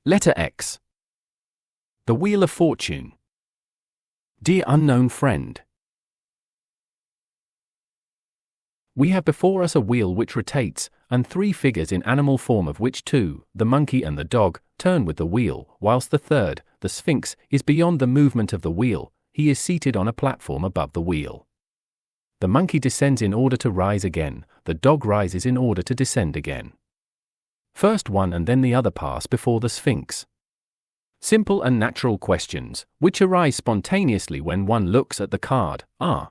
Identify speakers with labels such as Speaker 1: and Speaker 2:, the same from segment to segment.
Speaker 1: Letter X. The Wheel of Fortune. Dear unknown friend, we have before us a wheel which rotates, and three figures in animal form, of which two, the monkey and the dog, turn with the wheel, whilst the third, the Sphinx, is beyond the movement of the wheel. He is seated on a platform above the wheel. The monkey descends in order to rise again, the dog rises in order to descend again. First one and then the other pass before the Sphinx. Simple and natural questions, which arise spontaneously when one looks at the card, are: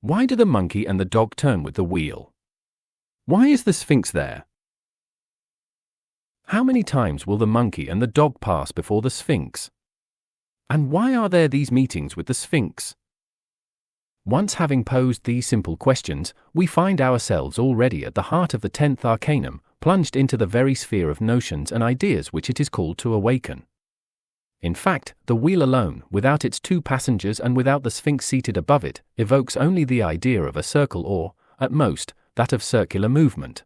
Speaker 1: why do the monkey and the dog turn with the wheel? Why is the Sphinx there? How many times will the monkey and the dog pass before the Sphinx? And why are there these meetings with the Sphinx? Once having posed these simple questions, we find ourselves already at the heart of the 10th Arcanum, plunged into the very sphere of notions and ideas which it is called to awaken. In fact, the wheel alone, without its two passengers and without the Sphinx seated above it, evokes only the idea of a circle or, at most, that of circular movement.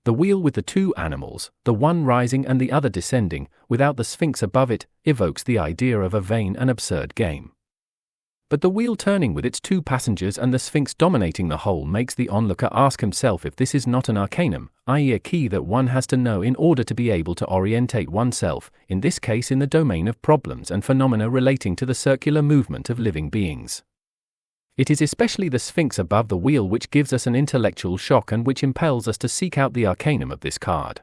Speaker 1: The wheel with the two animals, the one rising and the other descending, without the Sphinx above it, evokes the idea of a vain and absurd game. But the wheel turning with its two passengers and the Sphinx dominating the whole makes the onlooker ask himself if this is not an arcanum, i.e. a key that one has to know in order to be able to orientate oneself, in this case in the domain of problems and phenomena relating to the circular movement of living beings. It is especially the Sphinx above the wheel which gives us an intellectual shock and which impels us to seek out the arcanum of this card.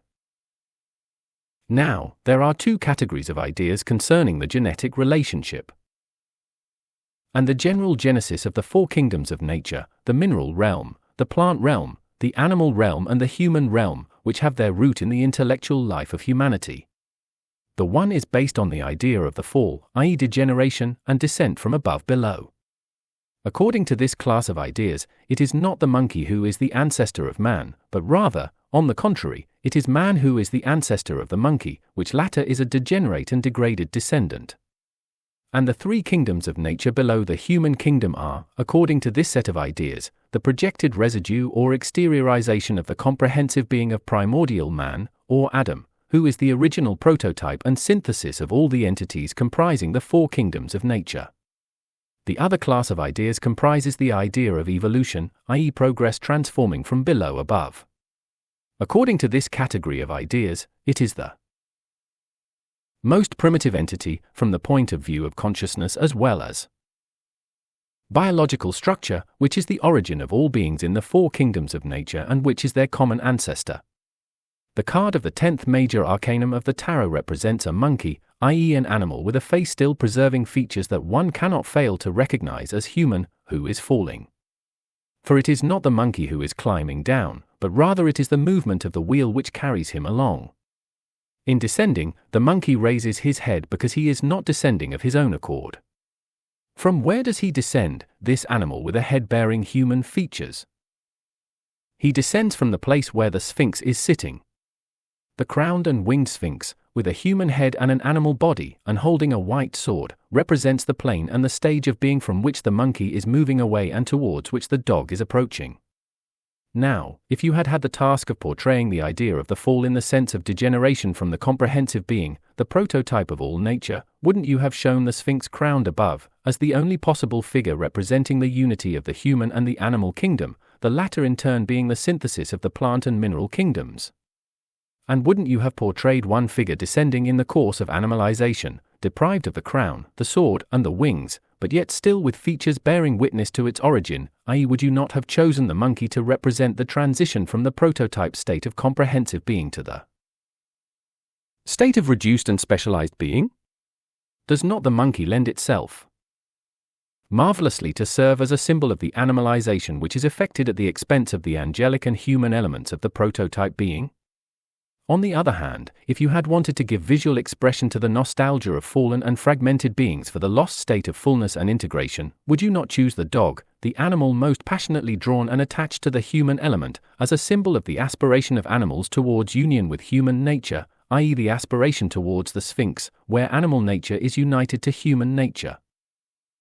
Speaker 1: Now, there are two categories of ideas concerning the genetic relationship and the general genesis of the four kingdoms of nature, the mineral realm, the plant realm, the animal realm and the human realm, which have their root in the intellectual life of humanity. The one is based on the idea of the fall, i.e. degeneration and descent from above below. According to this class of ideas, it is not the monkey who is the ancestor of man, but rather, on the contrary, it is man who is the ancestor of the monkey, which latter is a degenerate and degraded descendant. And the three kingdoms of nature below the human kingdom are, according to this set of ideas, the projected residue or exteriorization of the comprehensive being of primordial man, or Adam, who is the original prototype and synthesis of all the entities comprising the four kingdoms of nature. The other class of ideas comprises the idea of evolution, i.e. progress transforming from below above. According to this category of ideas, it is the most primitive entity from the point of view of consciousness as well as biological structure, which is the origin of all beings in the four kingdoms of nature and which is their common ancestor. The card of the 10th major arcanum of the tarot represents a monkey, i.e. an animal with a face still preserving features that one cannot fail to recognize as human, who is falling. For it is not the monkey who is climbing down, but rather it is the movement of the wheel which carries him along. In descending, the monkey raises his head because he is not descending of his own accord. From where does he descend, this animal with a head bearing human features? He descends from the place where the Sphinx is sitting. The crowned and winged Sphinx, with a human head and an animal body, and holding a white sword, represents the plane and the stage of being from which the monkey is moving away and towards which the dog is approaching. Now, if you had had the task of portraying the idea of the fall in the sense of degeneration from the comprehensive being, the prototype of all nature, wouldn't you have shown the Sphinx crowned above, as the only possible figure representing the unity of the human and the animal kingdom, the latter in turn being the synthesis of the plant and mineral kingdoms? And wouldn't you have portrayed one figure descending in the course of animalization, deprived of the crown, the sword, and the wings, but yet still with features bearing witness to its origin, i.e. would you not have chosen the monkey to represent the transition from the prototype state of comprehensive being to the state of reduced and specialized being? Does not the monkey lend itself marvelously to serve as a symbol of the animalization which is effected at the expense of the angelic and human elements of the prototype being? On the other hand, if you had wanted to give visual expression to the nostalgia of fallen and fragmented beings for the lost state of fullness and integration, would you not choose the dog, the animal most passionately drawn and attached to the human element, as a symbol of the aspiration of animals towards union with human nature, i.e. the aspiration towards the Sphinx, where animal nature is united to human nature?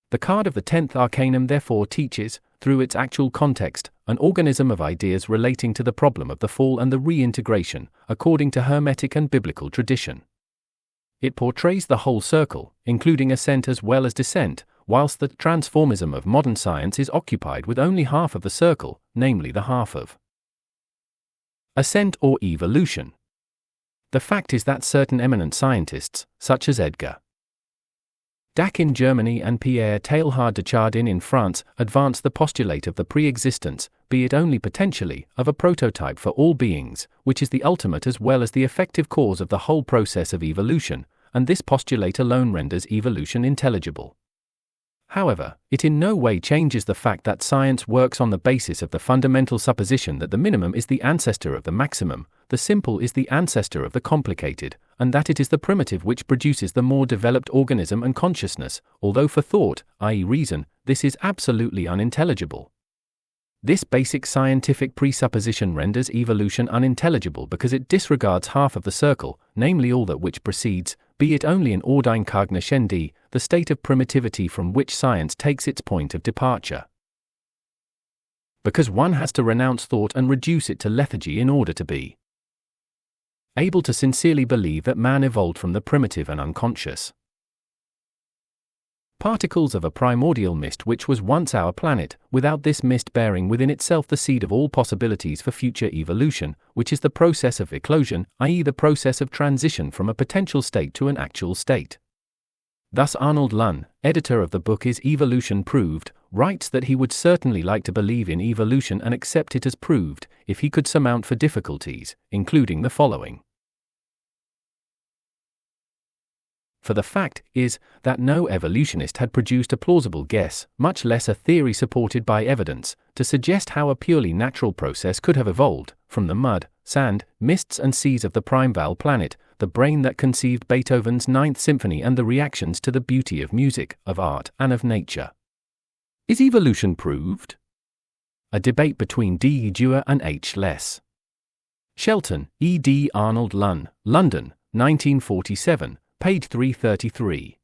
Speaker 1: The card of the 10th Arcanum therefore teaches, through its actual context, an organism of ideas relating to the problem of the fall and the reintegration, according to Hermetic and biblical tradition. It portrays the whole circle, including ascent as well as descent, whilst the transformism of modern science is occupied with only half of the circle, namely the half of ascent or evolution. The fact is that certain eminent scientists, such as Edgar Dach in Germany and Pierre Teilhard de Chardin in France, advance the postulate of the pre-existence, be it only potentially, of a prototype for all beings, which is the ultimate as well as the effective cause of the whole process of evolution, and this postulate alone renders evolution intelligible. However, it in no way changes the fact that science works on the basis of the fundamental supposition that the minimum is the ancestor of the maximum, the simple is the ancestor of the complicated, and that it is the primitive which produces the more developed organism and consciousness, although for thought, i.e. reason, this is absolutely unintelligible. This basic scientific presupposition renders evolution unintelligible because it disregards half of the circle, namely all that which precedes, be it only an ordine cognoscendi, the state of primitivity from which science takes its point of departure. Because one has to renounce thought and reduce it to lethargy in order to be able to sincerely believe that man evolved from the primitive and unconscious particles of a primordial mist which was once our planet, without this mist bearing within itself the seed of all possibilities for future evolution, which is the process of eclosion, i.e. the process of transition from a potential state to an actual state. Thus Arnold Lunn, editor of the book Is Evolution Proved?, writes that he would certainly like to believe in evolution and accept it as proved, if he could surmount for difficulties, including the following. For the fact is that no evolutionist had produced a plausible guess, much less a theory supported by evidence, to suggest how a purely natural process could have evolved, from the mud, sand, mists and seas of the primeval planet, the brain that conceived Beethoven's Ninth Symphony and the reactions to the beauty of music, of art, and of nature. Is evolution proved? A debate between D. Dewar and H. Less. Shelton, E. D. Arnold Lunn, London, 1947. Page 333.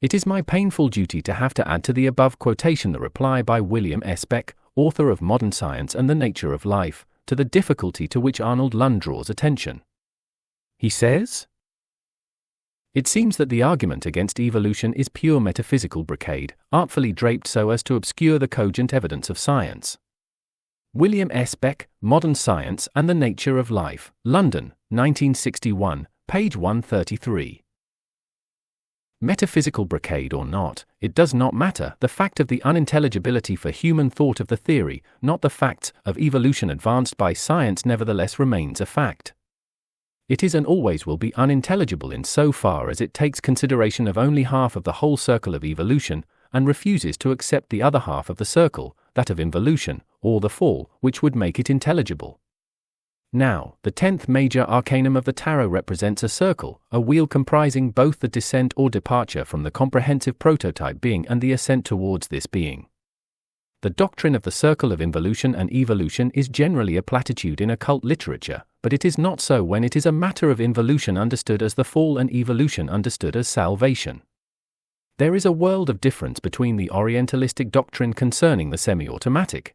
Speaker 1: It is my painful duty to have to add to the above quotation the reply by William S. Beck, author of Modern Science and the Nature of Life, to the difficulty to which Arnold Lunn draws attention. He says, "It seems that the argument against evolution is pure metaphysical brocade, artfully draped so as to obscure the cogent evidence of science." William S. Beck, Modern Science and the Nature of Life, London, 1961. Page 133. Metaphysical brocade or not, it does not matter. The fact of the unintelligibility for human thought of the theory, not the facts, of evolution advanced by science nevertheless remains a fact. It is and always will be unintelligible in so far as it takes consideration of only half of the whole circle of evolution, and refuses to accept the other half of the circle, that of involution, or the fall, which would make it intelligible. Now, the 10th major arcanum of the tarot represents a circle, a wheel comprising both the descent or departure from the comprehensive prototype being and the ascent towards this being. The doctrine of the circle of involution and evolution is generally a platitude in occult literature, but it is not so when it is a matter of involution understood as the fall and evolution understood as salvation. There is a world of difference between the Orientalistic doctrine concerning the semi-automatic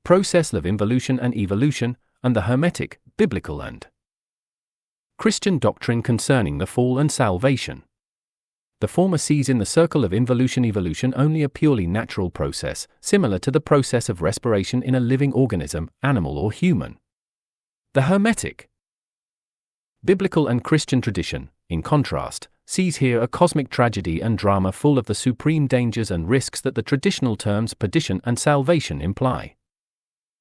Speaker 1: process of involution and evolution, and the Hermetic, biblical and Christian doctrine concerning the fall and salvation. The former sees in the circle of involution-evolution only a purely natural process, similar to the process of respiration in a living organism, animal or human. The Hermetic, biblical and Christian tradition, in contrast, sees here a cosmic tragedy and drama full of the supreme dangers and risks that the traditional terms perdition and salvation imply.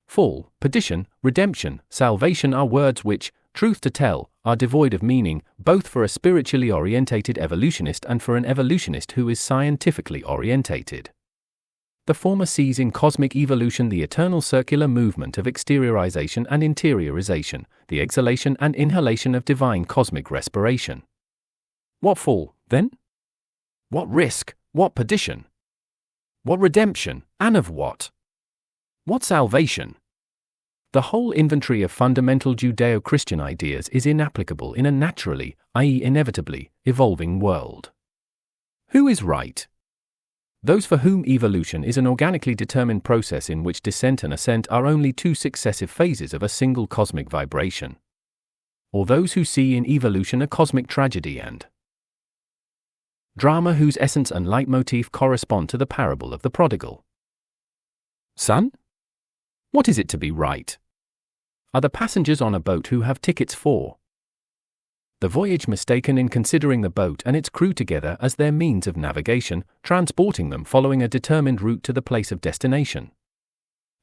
Speaker 1: Fall, perdition, redemption, salvation are words which, truth to tell, are devoid of meaning, both for a spiritually orientated evolutionist and for an evolutionist who is scientifically orientated. The former sees in cosmic evolution the eternal circular movement of exteriorization and interiorization, the exhalation and inhalation of divine cosmic respiration. What fall, then? What risk, what perdition? What redemption, and of what? What salvation? The whole inventory of fundamental Judeo-Christian ideas is inapplicable in a naturally, i.e. inevitably, evolving world. Who is right? Those for whom evolution is an organically determined process in which descent and ascent are only two successive phases of a single cosmic vibration. or those who see in evolution a cosmic tragedy and drama whose essence and leitmotif correspond to the parable of the prodigal son? What is it to be right? Are the passengers on a boat who have tickets for the voyage mistaken in considering the boat and its crew together as their means of navigation, transporting them following a determined route to the place of destination?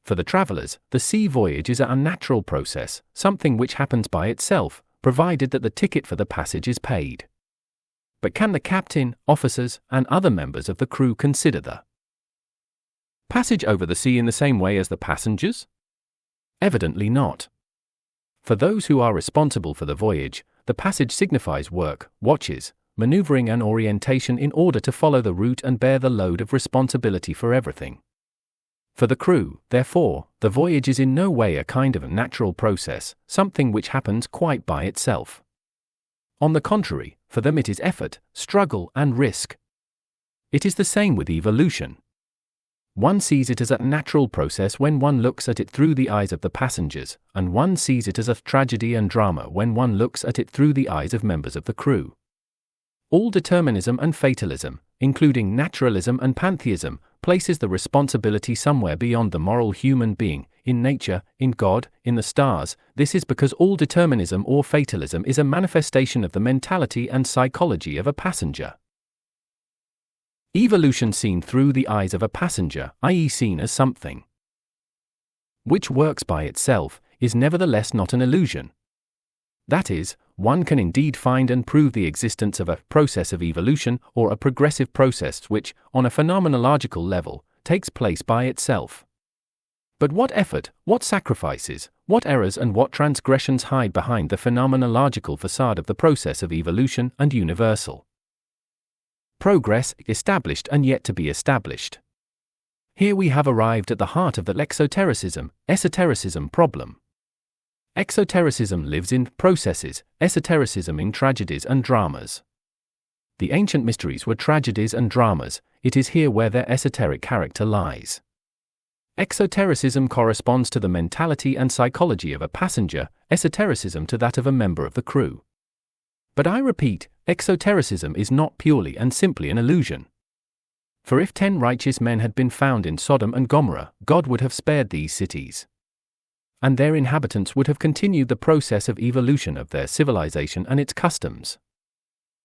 Speaker 1: For the travelers, the sea voyage is an unnatural process, something which happens by itself, provided that the ticket for the passage is paid. But can the captain, officers, and other members of the crew consider the passage over the sea in the same way as the passengers? Evidently not. For those who are responsible for the voyage, the passage signifies work, watches, maneuvering and orientation in order to follow the route and bear the load of responsibility for everything. For the crew, therefore, the voyage is in no way a kind of a natural process, something which happens quite by itself. On the contrary, for them it is effort, struggle, and risk. It is the same with evolution. One sees it as a natural process when one looks at it through the eyes of the passengers, and one sees it as a tragedy and drama when one looks at it through the eyes of members of the crew. All determinism and fatalism, including naturalism and pantheism, places the responsibility somewhere beyond the moral human being, in nature, in God, in the stars. This is because all determinism or fatalism is a manifestation of the mentality and psychology of a passenger. Evolution seen through the eyes of a passenger, i.e. seen as something which works by itself, is nevertheless not an illusion. That is, one can indeed find and prove the existence of a process of evolution or a progressive process which, on a phenomenological level, takes place by itself. But what effort, what sacrifices, what errors and what transgressions hide behind the phenomenological facade of the process of evolution and universal progress, established and yet to be established? Here we have arrived at the heart of the esotericism problem. Exotericism lives in processes, esotericism in tragedies and dramas. The ancient mysteries were tragedies and dramas, it is here where their esoteric character lies. Exotericism corresponds to the mentality and psychology of a passenger, esotericism to that of a member of the crew. But I repeat, exotericism is not purely and simply an illusion. For if 10 righteous men had been found in Sodom and Gomorrah, God would have spared these cities, and their inhabitants would have continued the process of evolution of their civilization and its customs.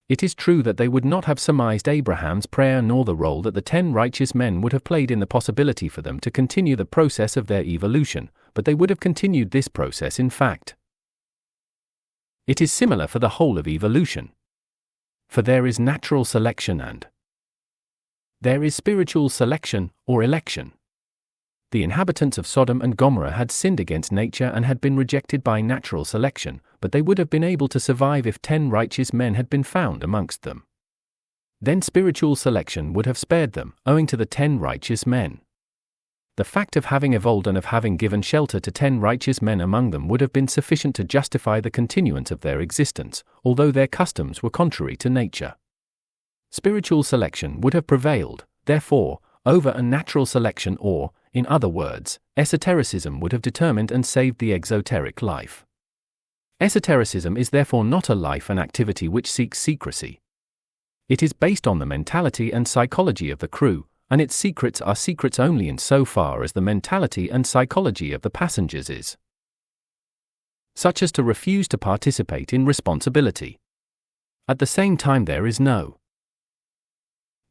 Speaker 1: It is true that they would not have surmised Abraham's prayer nor the role that the 10 righteous men would have played in the possibility for them to continue the process of their evolution, but they would have continued this process in fact. It is similar for the whole of evolution. For there is natural selection and there is spiritual selection, or election. The inhabitants of Sodom and Gomorrah had sinned against nature and had been rejected by natural selection, but they would have been able to survive if 10 righteous men had been found amongst them. Then spiritual selection would have spared them, owing to the 10 righteous men. The fact of having evolved and of having given shelter to 10 righteous men among them would have been sufficient to justify the continuance of their existence, although their customs were contrary to nature. Spiritual selection would have prevailed, therefore, over a natural selection or, in other words, esotericism would have determined and saved the exoteric life. Esotericism is therefore not a life and activity which seeks secrecy. It is based on the mentality and psychology of the crew, and its secrets are secrets only in so far as the mentality and psychology of the passengers is such as to refuse to participate in responsibility. At the same time, there is no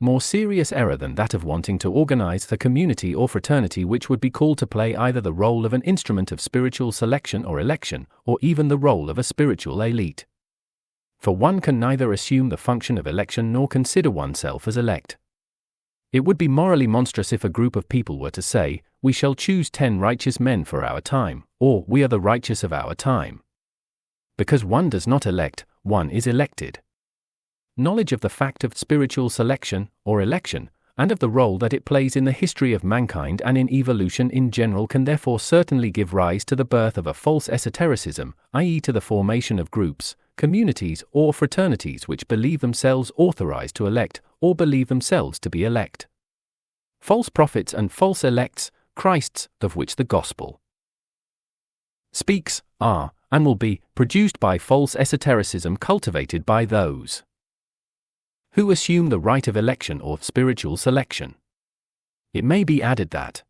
Speaker 1: more serious error than that of wanting to organize the community or fraternity which would be called to play either the role of an instrument of spiritual selection or election, or even the role of a spiritual elite. For one can neither assume the function of election nor consider oneself as elect. It would be morally monstrous if a group of people were to say, "We shall choose 10 righteous men for our time," or "We are the righteous of our time." Because one does not elect, one is elected. Knowledge of the fact of spiritual selection, or election, and of the role that it plays in the history of mankind and in evolution in general can therefore certainly give rise to the birth of a false esotericism, i.e. to the formation of groups, communities or fraternities which believe themselves authorized to elect, or believe themselves to be elect. False prophets and false elects, Christs, of which the gospel speaks, are, and will be, produced by false esotericism cultivated by those who assume the right of election or spiritual selection. It may be added that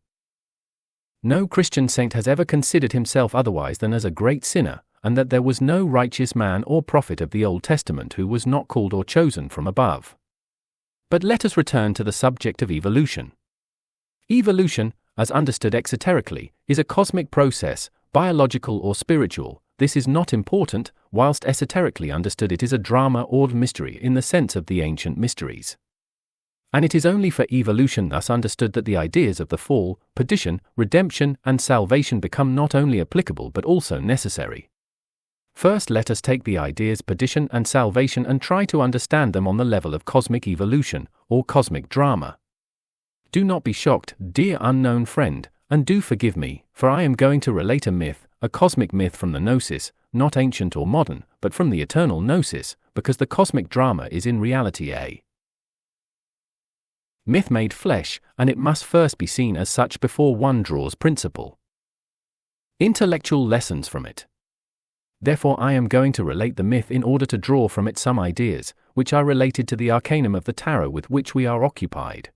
Speaker 1: no Christian saint has ever considered himself otherwise than as a great sinner, and that there was no righteous man or prophet of the Old Testament who was not called or chosen from above. But let us return to the subject of evolution. Evolution, as understood exoterically, is a cosmic process, biological or spiritual. This is not important, whilst esoterically understood it is a drama or mystery in the sense of the ancient mysteries. And it is only for evolution thus understood that the ideas of the fall, perdition, redemption, and salvation become not only applicable but also necessary. First, let us take the ideas perdition and salvation and try to understand them on the level of cosmic evolution, or cosmic drama. Do not be shocked, dear unknown friend, and do forgive me, for I am going to relate a myth, a cosmic myth from the Gnosis, not ancient or modern, but from the eternal Gnosis, because the cosmic drama is in reality a myth made flesh, and it must first be seen as such before one draws principal intellectual lessons from it. Therefore I am going to relate the myth in order to draw from it some ideas, which are related to the Arcanum of the tarot with which we are occupied.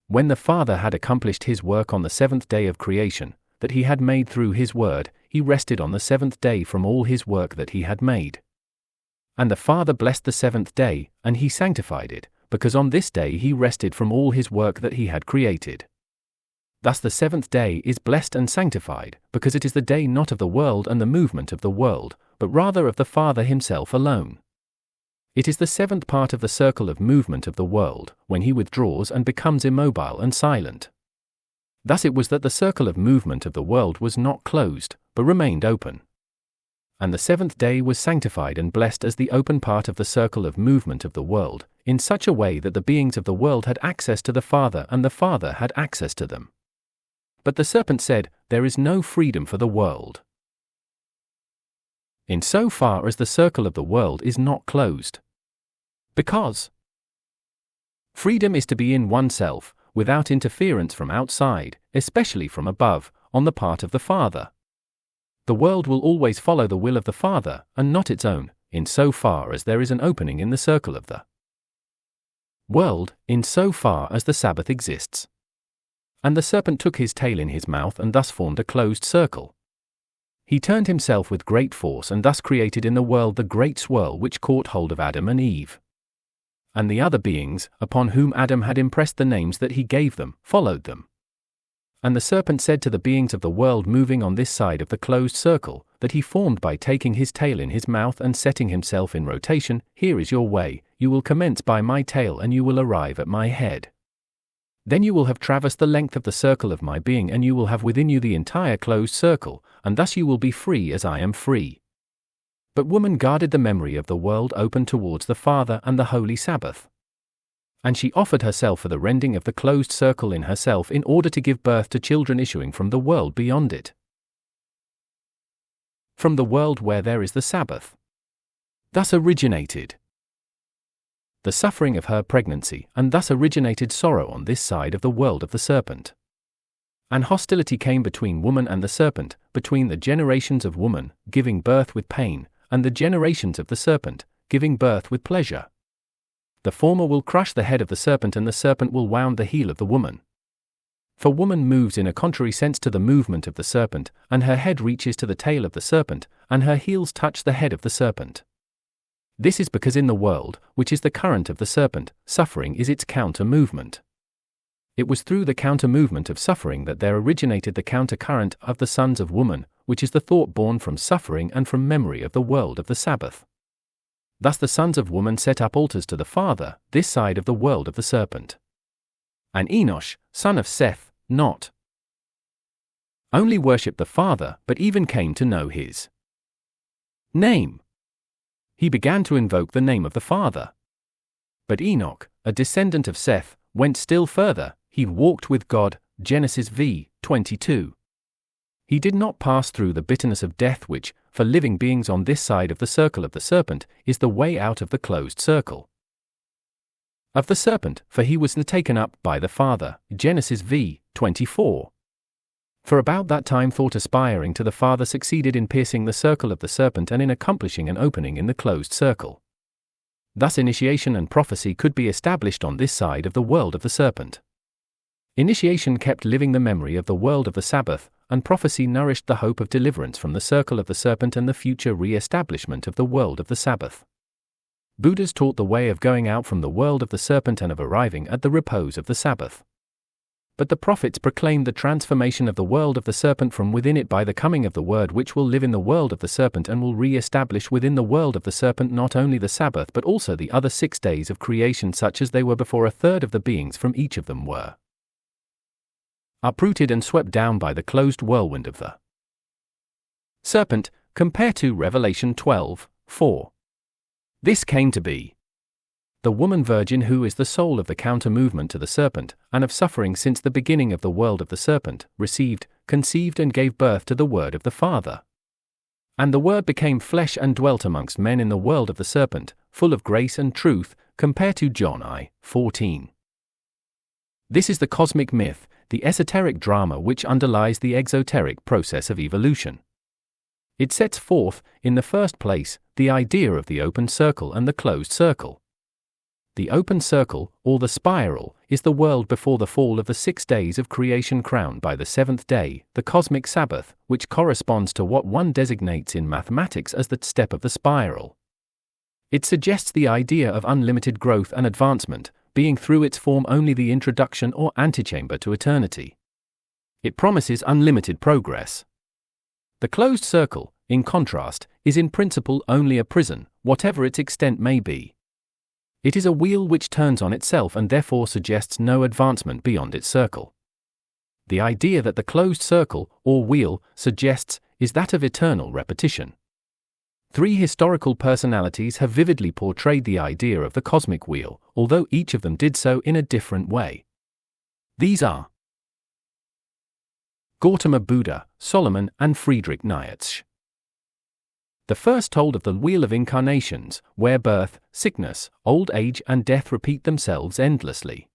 Speaker 1: When the Father had accomplished his work on the seventh day of creation, that he had made through his word, he rested on the seventh day from all his work that he had made. And the Father blessed the seventh day, and he sanctified it, because on this day he rested from all his work that he had created. Thus the seventh day is blessed and sanctified, because it is the day not of the world and the movement of the world, but rather of the Father himself alone. It is the seventh part of the circle of movement of the world, when he withdraws and becomes immobile and silent. Thus it was that the circle of movement of the world was not closed, but remained open. And the seventh day was sanctified and blessed as the open part of the circle of movement of the world, in such a way that the beings of the world had access to the Father and the Father had access to them. But the serpent said, there is no freedom for the world, in so far as the circle of the world is not closed. Because freedom is to be in oneself, without interference from outside, especially from above, on the part of the Father. The world will always follow the will of the Father, and not its own, in so far as there is an opening in the circle of the world, in so far as the Sabbath exists. And the serpent took his tail in his mouth and thus formed a closed circle. He turned himself with great force and thus created in the world the great swirl which caught hold of Adam and Eve. And the other beings, upon whom Adam had impressed the names that he gave them, followed them. And the serpent said to the beings of the world moving on this side of the closed circle, that he formed by taking his tail in his mouth and setting himself in rotation, here is your way, you will commence by my tail and you will arrive at my head. Then you will have traversed the length of the circle of my being and you will have within you the entire closed circle, and thus you will be free as I am free. But woman guarded the memory of the world open towards the Father and the holy Sabbath. And she offered herself for the rending of the closed circle in herself in order to give birth to children issuing from the world beyond it. From the world where there is the Sabbath. Thus originated the suffering of her pregnancy, and thus originated sorrow on this side of the world of the serpent. And hostility came between woman and the serpent, between the generations of woman, giving birth with pain, and the generations of the serpent, giving birth with pleasure. The former will crush the head of the serpent and the serpent will wound the heel of the woman. For woman moves in a contrary sense to the movement of the serpent, and her head reaches to the tail of the serpent, and her heels touch the head of the serpent. This is because in the world, which is the current of the serpent, suffering is its counter-movement. It was through the counter-movement of suffering that there originated the counter-current of the sons of woman, which is the thought born from suffering and from memory of the world of the Sabbath. Thus the sons of woman set up altars to the Father, this side of the world of the serpent. And Enosh, son of Seth, not only worshipped the Father, but even came to know his name. He began to invoke the name of the Father. But Enoch, a descendant of Seth, went still further, he walked with God, Genesis v. 22. He did not pass through the bitterness of death which, for living beings on this side of the circle of the serpent, is the way out of the closed circle of the serpent, for he was taken up by the Father, Genesis v. 24. For about that time thought aspiring to the Father succeeded in piercing the circle of the serpent and in accomplishing an opening in the closed circle. Thus initiation and prophecy could be established on this side of the world of the serpent. Initiation kept living the memory of the world of the Sabbath, and prophecy nourished the hope of deliverance from the circle of the serpent and the future re-establishment of the world of the Sabbath. Buddhas taught the way of going out from the world of the serpent and of arriving at the repose of the Sabbath. But the prophets proclaimed the transformation of the world of the serpent from within it by the coming of the Word, which will live in the world of the serpent and will re-establish within the world of the serpent not only the Sabbath but also the other 6 days of creation such as they were before. A third of the beings from each of them were uprooted and swept down by the closed whirlwind of the serpent. Compare to Revelation 12:4. This came to be the woman virgin who is the soul of the counter-movement to the serpent, and of suffering since the beginning of the world of the serpent, received, conceived and gave birth to the Word of the Father. And the Word became flesh and dwelt amongst men in the world of the serpent, full of grace and truth. Compare to John 1:14. This is the cosmic myth, the esoteric drama which underlies the exoteric process of evolution. It sets forth, in the first place, the idea of the open circle and the closed circle. The open circle, or the spiral, is the world before the fall of the 6 days of creation crowned by the 7th day, the cosmic Sabbath, which corresponds to what one designates in mathematics as the step of the spiral. It suggests the idea of unlimited growth and advancement, being through its form only the introduction or antechamber to eternity. It promises unlimited progress. The closed circle, in contrast, is in principle only a prison, whatever its extent may be. It is a wheel which turns on itself and therefore suggests no advancement beyond its circle. The idea that the closed circle, or wheel, suggests, is that of eternal repetition. 3 historical personalities have vividly portrayed the idea of the cosmic wheel, although each of them did so in a different way. These are Gautama Buddha, Solomon, and Friedrich Nietzsche. The first told of the wheel of incarnations, where birth, sickness, old age and death repeat themselves endlessly.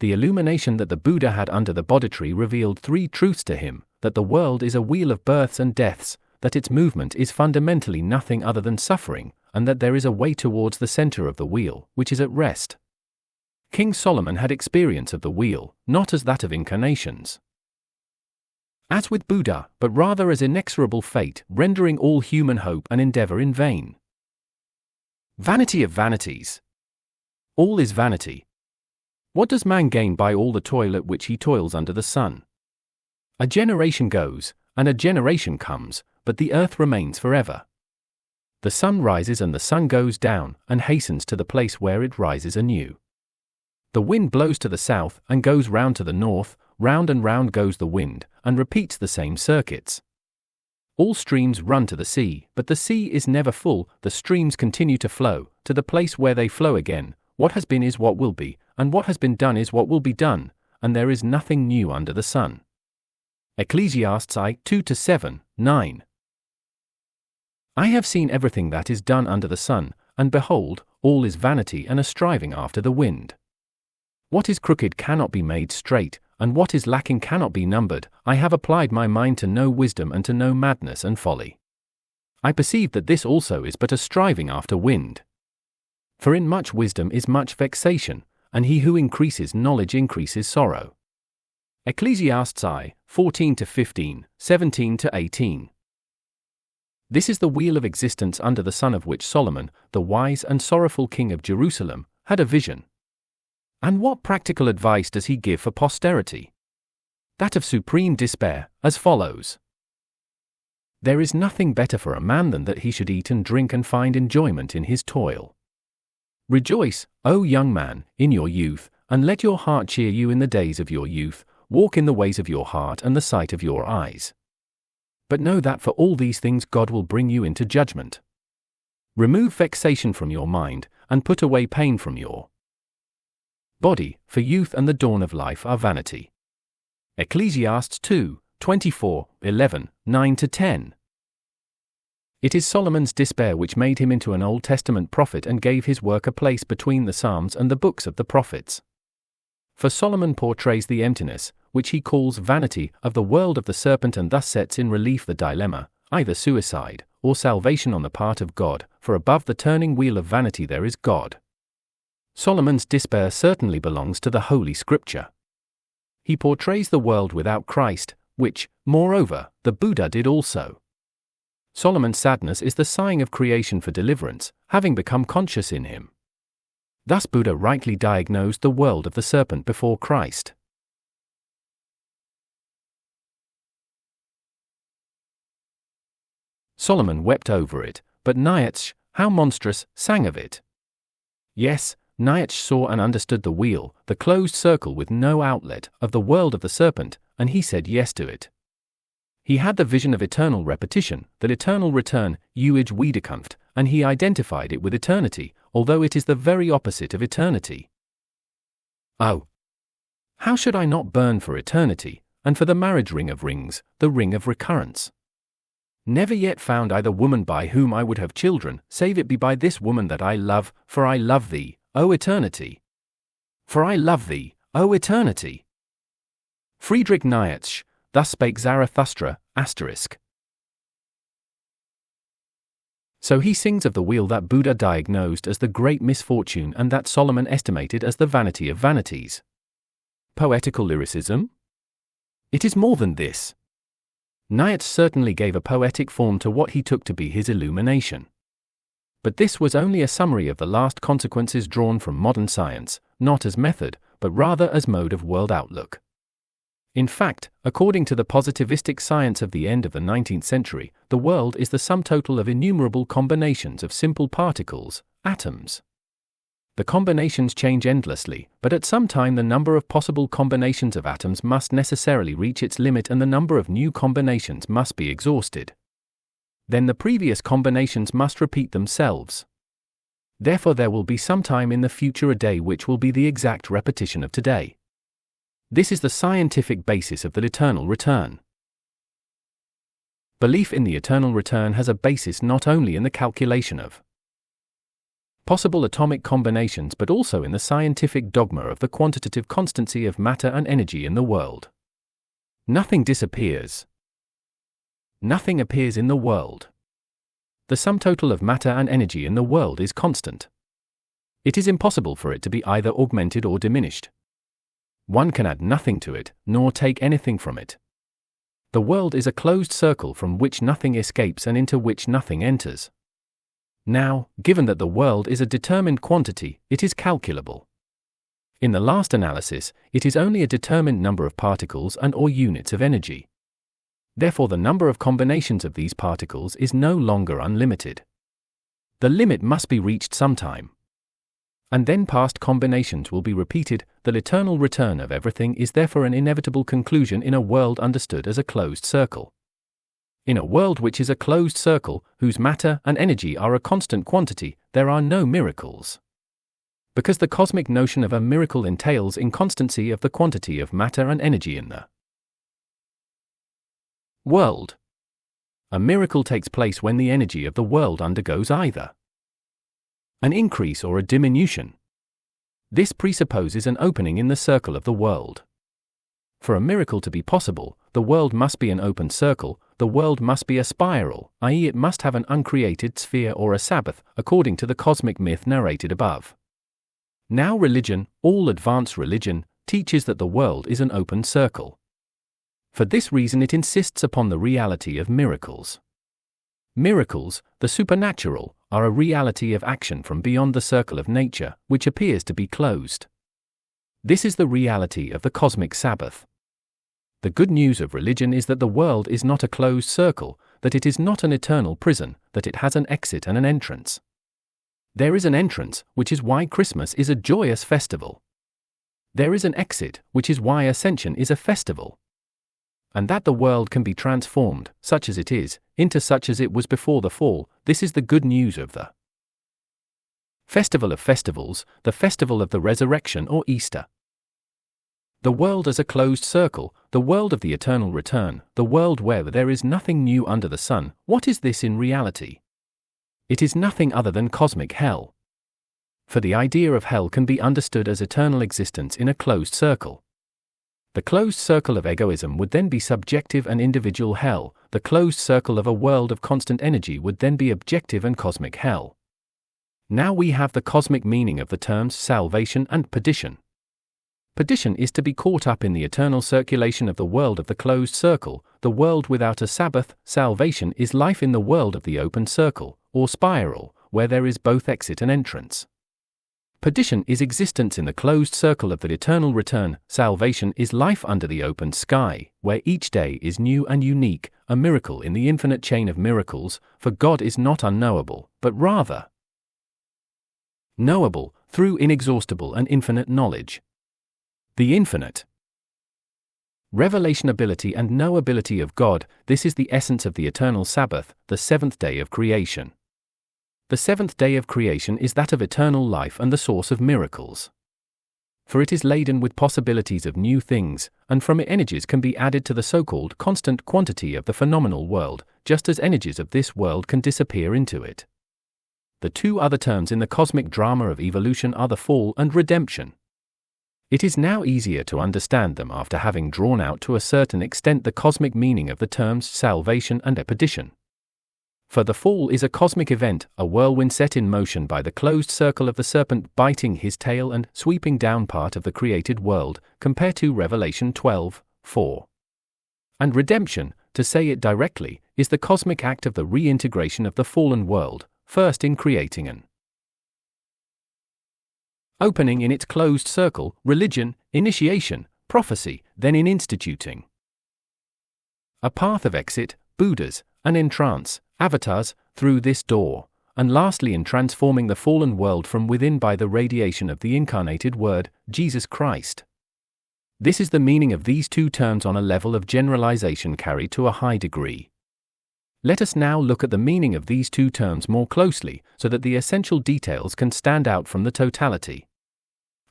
Speaker 1: The illumination that the Buddha had under the Bodhi tree revealed 3 truths to him: that the world is a wheel of births and deaths, that its movement is fundamentally nothing other than suffering, and that there is a way towards the center of the wheel, which is at rest. King Solomon had experience of the wheel, not as that of incarnations, as with Buddha, but rather as inexorable fate, rendering all human hope and endeavor in vain. Vanity of vanities. All is vanity. What does man gain by all the toil at which he toils under the sun? A generation goes, and a generation comes, but the earth remains forever. The sun rises and the sun goes down, and hastens to the place where it rises anew. The wind blows to the south, and goes round to the north, round and round goes the wind, and repeats the same circuits. All streams run to the sea, but the sea is never full. The streams continue to flow, to the place where they flow again. What has been is what will be, and what has been done is what will be done, and there is nothing new under the sun. Ecclesiastes 2-7, 9. I have seen everything that is done under the sun, and behold, all is vanity and a striving after the wind. What is crooked cannot be made straight, and what is lacking cannot be numbered. I have applied my mind to know wisdom and to know madness and folly. I perceive that this also is but a striving after wind. For in much wisdom is much vexation, and he who increases knowledge increases sorrow. Ecclesiastes 14-15, 17-18. This is the wheel of existence under the sun of which Solomon, the wise and sorrowful king of Jerusalem, had a vision. And what practical advice does he give for posterity? That of supreme despair, as follows. There is nothing better for a man than that he should eat and drink and find enjoyment in his toil. Rejoice, O young man, in your youth, and let your heart cheer you in the days of your youth. Walk in the ways of your heart and the sight of your eyes. But know that for all these things God will bring you into judgment. Remove vexation from your mind, and put away pain from your body, for youth and the dawn of life are vanity. Ecclesiastes 2:24, 11, 9-10. It is Solomon's despair which made him into an Old Testament prophet and gave his work a place between the Psalms and the books of the prophets. For Solomon portrays the emptiness, which he calls vanity, of the world of the serpent, and thus sets in relief the dilemma, either suicide or salvation on the part of God, for above the turning wheel of vanity there is God. Solomon's despair certainly belongs to the Holy Scripture. He portrays the world without Christ, which, moreover, the Buddha did also. Solomon's sadness is the sighing of creation for deliverance, having become conscious in him. Thus Buddha rightly diagnosed the world of the serpent before Christ. Solomon wept over it, but Nietzsche, how monstrous, sang of it. Yes, Nietzsche saw and understood the wheel, the closed circle with no outlet, of the world of the serpent, and he said yes to it. He had the vision of eternal repetition, that eternal return, eeuwige wederkomst, and he identified it with eternity, although it is the very opposite of eternity. Oh! How should I not burn for eternity, and for the marriage ring of rings, the ring of recurrence? Never yet found I the woman by whom I would have children, save it be by this woman that I love, for I love thee, O eternity. For I love thee, O eternity. Friedrich Nietzsche, thus spake Zarathustra, *. So he sings of the wheel that Buddha diagnosed as the great misfortune and that Solomon estimated as the vanity of vanities. Poetical lyricism? It is more than this. Nietzsche certainly gave a poetic form to what he took to be his illumination. But this was only a summary of the last consequences drawn from modern science, not as method, but rather as mode of world outlook. In fact, according to the positivistic science of the end of the 19th century, the world is the sum total of innumerable combinations of simple particles, atoms. The combinations change endlessly, but at some time the number of possible combinations of atoms must necessarily reach its limit and the number of new combinations must be exhausted. Then the previous combinations must repeat themselves. Therefore there will be some time in the future a day which will be the exact repetition of today. This is the scientific basis of the eternal return. Belief in the eternal return has a basis not only in the calculation of possible atomic combinations but also in the scientific dogma of the quantitative constancy of matter and energy in the world. Nothing disappears. Nothing appears in the world. The sum total of matter and energy in the world is constant. It is impossible for it to be either augmented or diminished. One can add nothing to it, nor take anything from it. The world is a closed circle from which nothing escapes and into which nothing enters. Now, given that the world is a determined quantity, it is calculable. In the last analysis, it is only a determined number of particles and/or units of energy. Therefore the number of combinations of these particles is no longer unlimited. The limit must be reached sometime. And then past combinations will be repeated. The eternal return of everything is therefore an inevitable conclusion in a world understood as a closed circle. In a world which is a closed circle, whose matter and energy are a constant quantity, there are no miracles. Because the cosmic notion of a miracle entails inconstancy of the quantity of matter and energy in the world. A miracle takes place when the energy of the world undergoes either an increase or a diminution. This presupposes an opening in the circle of the world. For a miracle to be possible, the world must be an open circle, the world must be a spiral, i.e. it must have an uncreated sphere or a Sabbath, according to the cosmic myth narrated above. Now religion, all advanced religion, teaches that the world is an open circle. For this reason it insists upon the reality of miracles. Miracles, the supernatural, are a reality of action from beyond the circle of nature, which appears to be closed. This is the reality of the cosmic Sabbath. The good news of religion is that the world is not a closed circle, that it is not an eternal prison, that it has an exit and an entrance. There is an entrance, which is why Christmas is a joyous festival. There is an exit, which is why Ascension is a festival. And that the world can be transformed, such as it is, into such as it was before the fall, this is the good news of the Festival of Festivals, the Festival of the Resurrection or Easter. The world as a closed circle, the world of the eternal return, the world where there is nothing new under the sun, what is this in reality? It is nothing other than cosmic hell. For the idea of hell can be understood as eternal existence in a closed circle. The closed circle of egoism would then be subjective and individual hell. The closed circle of a world of constant energy would then be objective and cosmic hell. Now we have the cosmic meaning of the terms salvation and perdition. Perdition is to be caught up in the eternal circulation of the world of the closed circle, the world without a Sabbath. Salvation is life in the world of the open circle, or spiral, where there is both exit and entrance. Perdition is existence in the closed circle of the eternal return. Salvation is life under the open sky, where each day is new and unique, a miracle in the infinite chain of miracles, for God is not unknowable, but rather knowable, through inexhaustible and infinite knowledge. The infinite revelationability and knowability of God, this is the essence of the eternal Sabbath, the seventh day of creation. The seventh day of creation is that of eternal life and the source of miracles. For it is laden with possibilities of new things, and from it energies can be added to the so-called constant quantity of the phenomenal world, just as energies of this world can disappear into it. The two other terms in the cosmic drama of evolution are the fall and redemption. It is now easier to understand them after having drawn out to a certain extent the cosmic meaning of the terms salvation and perdition. For the fall is a cosmic event, a whirlwind set in motion by the closed circle of the serpent biting his tail and sweeping down part of the created world, compare to Revelation 12:4. And redemption, to say it directly, is the cosmic act of the reintegration of the fallen world, first in creating an opening in its closed circle, religion, initiation, prophecy, then in instituting a path of exit, Buddhas, and in trance, avatars, through this door, and lastly in transforming the fallen world from within by the radiation of the incarnated Word, Jesus Christ. This is the meaning of these two terms on a level of generalization carried to a high degree. Let us now look at the meaning of these two terms more closely, so that the essential details can stand out from the totality.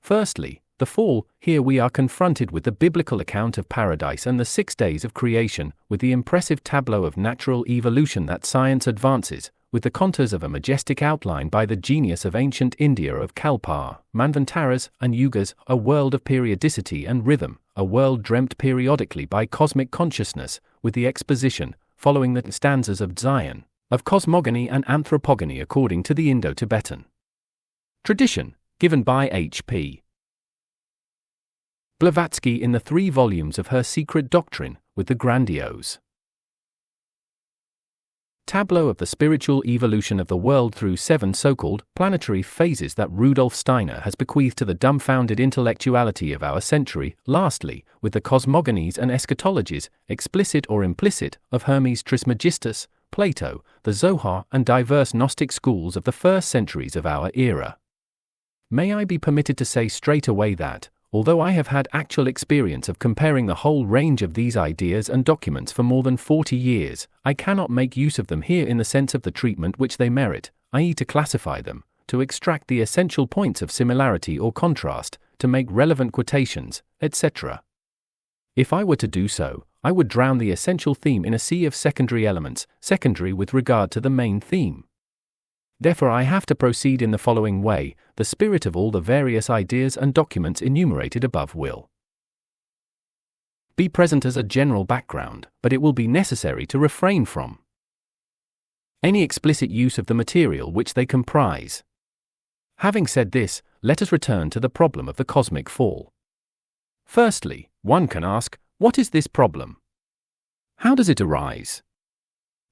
Speaker 1: Firstly, the fall. Here we are confronted with the biblical account of paradise and the 6 days of creation, with the impressive tableau of natural evolution that science advances, with the contours of a majestic outline by the genius of ancient India of Kalpar, Manvantaras, and Yugas, a world of periodicity and rhythm, a world dreamt periodically by cosmic consciousness, with the exposition, following the stanzas of Zion, of cosmogony and anthropogony according to the Indo-Tibetan tradition, given by H.P. Blavatsky in the 3 volumes of her Secret Doctrine, with the grandiose tableau of the spiritual evolution of the world through 7 so-called planetary phases that Rudolf Steiner has bequeathed to the dumbfounded intellectuality of our century. Lastly, with the cosmogonies and eschatologies, explicit or implicit, of Hermes Trismegistus, Plato, the Zohar, and diverse Gnostic schools of the first centuries of our era. May I be permitted to say straight away that, although I have had actual experience of comparing the whole range of these ideas and documents for more than 40 years, I cannot make use of them here in the sense of the treatment which they merit, i.e. to classify them, to extract the essential points of similarity or contrast, to make relevant quotations, etc. If I were to do so, I would drown the essential theme in a sea of secondary elements, secondary with regard to the main theme. Therefore I have to proceed in the following way. The spirit of all the various ideas and documents enumerated above will be present as a general background, but it will be necessary to refrain from any explicit use of the material which they comprise. Having said this, let us return to the problem of the cosmic fall. Firstly, one can ask, what is this problem? How does it arise?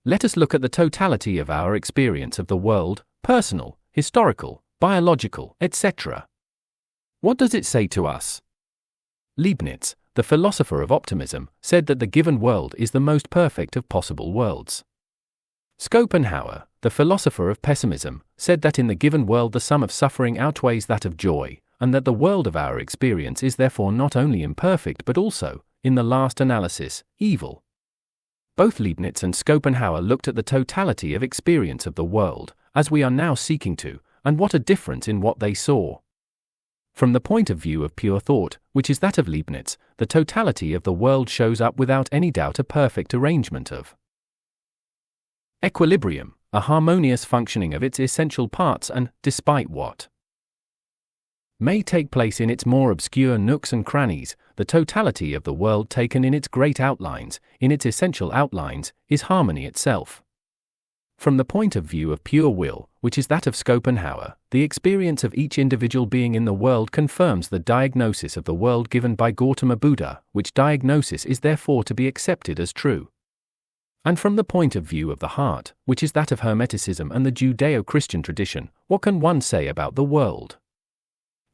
Speaker 1: Let us look at the totality of our experience of the world, personal, historical, biological, etc. What does it say to us? Leibniz, the philosopher of optimism, said that the given world is the most perfect of possible worlds. Schopenhauer, the philosopher of pessimism, said that in the given world the sum of suffering outweighs that of joy, and that the world of our experience is therefore not only imperfect but also, in the last analysis, evil. Both Leibniz and Schopenhauer looked at the totality of experience of the world, as we are now seeking to, and what a difference in what they saw. From the point of view of pure thought, which is that of Leibniz, the totality of the world shows up without any doubt a perfect arrangement of equilibrium, a harmonious functioning of its essential parts and, despite what may take place in its more obscure nooks and crannies, the totality of the world taken in its great outlines, in its essential outlines, is harmony itself. From the point of view of pure will, which is that of Schopenhauer, the experience of each individual being in the world confirms the diagnosis of the world given by Gautama Buddha, which diagnosis is therefore to be accepted as true. And from the point of view of the heart, which is that of Hermeticism and the Judeo-Christian tradition, what can one say about the world?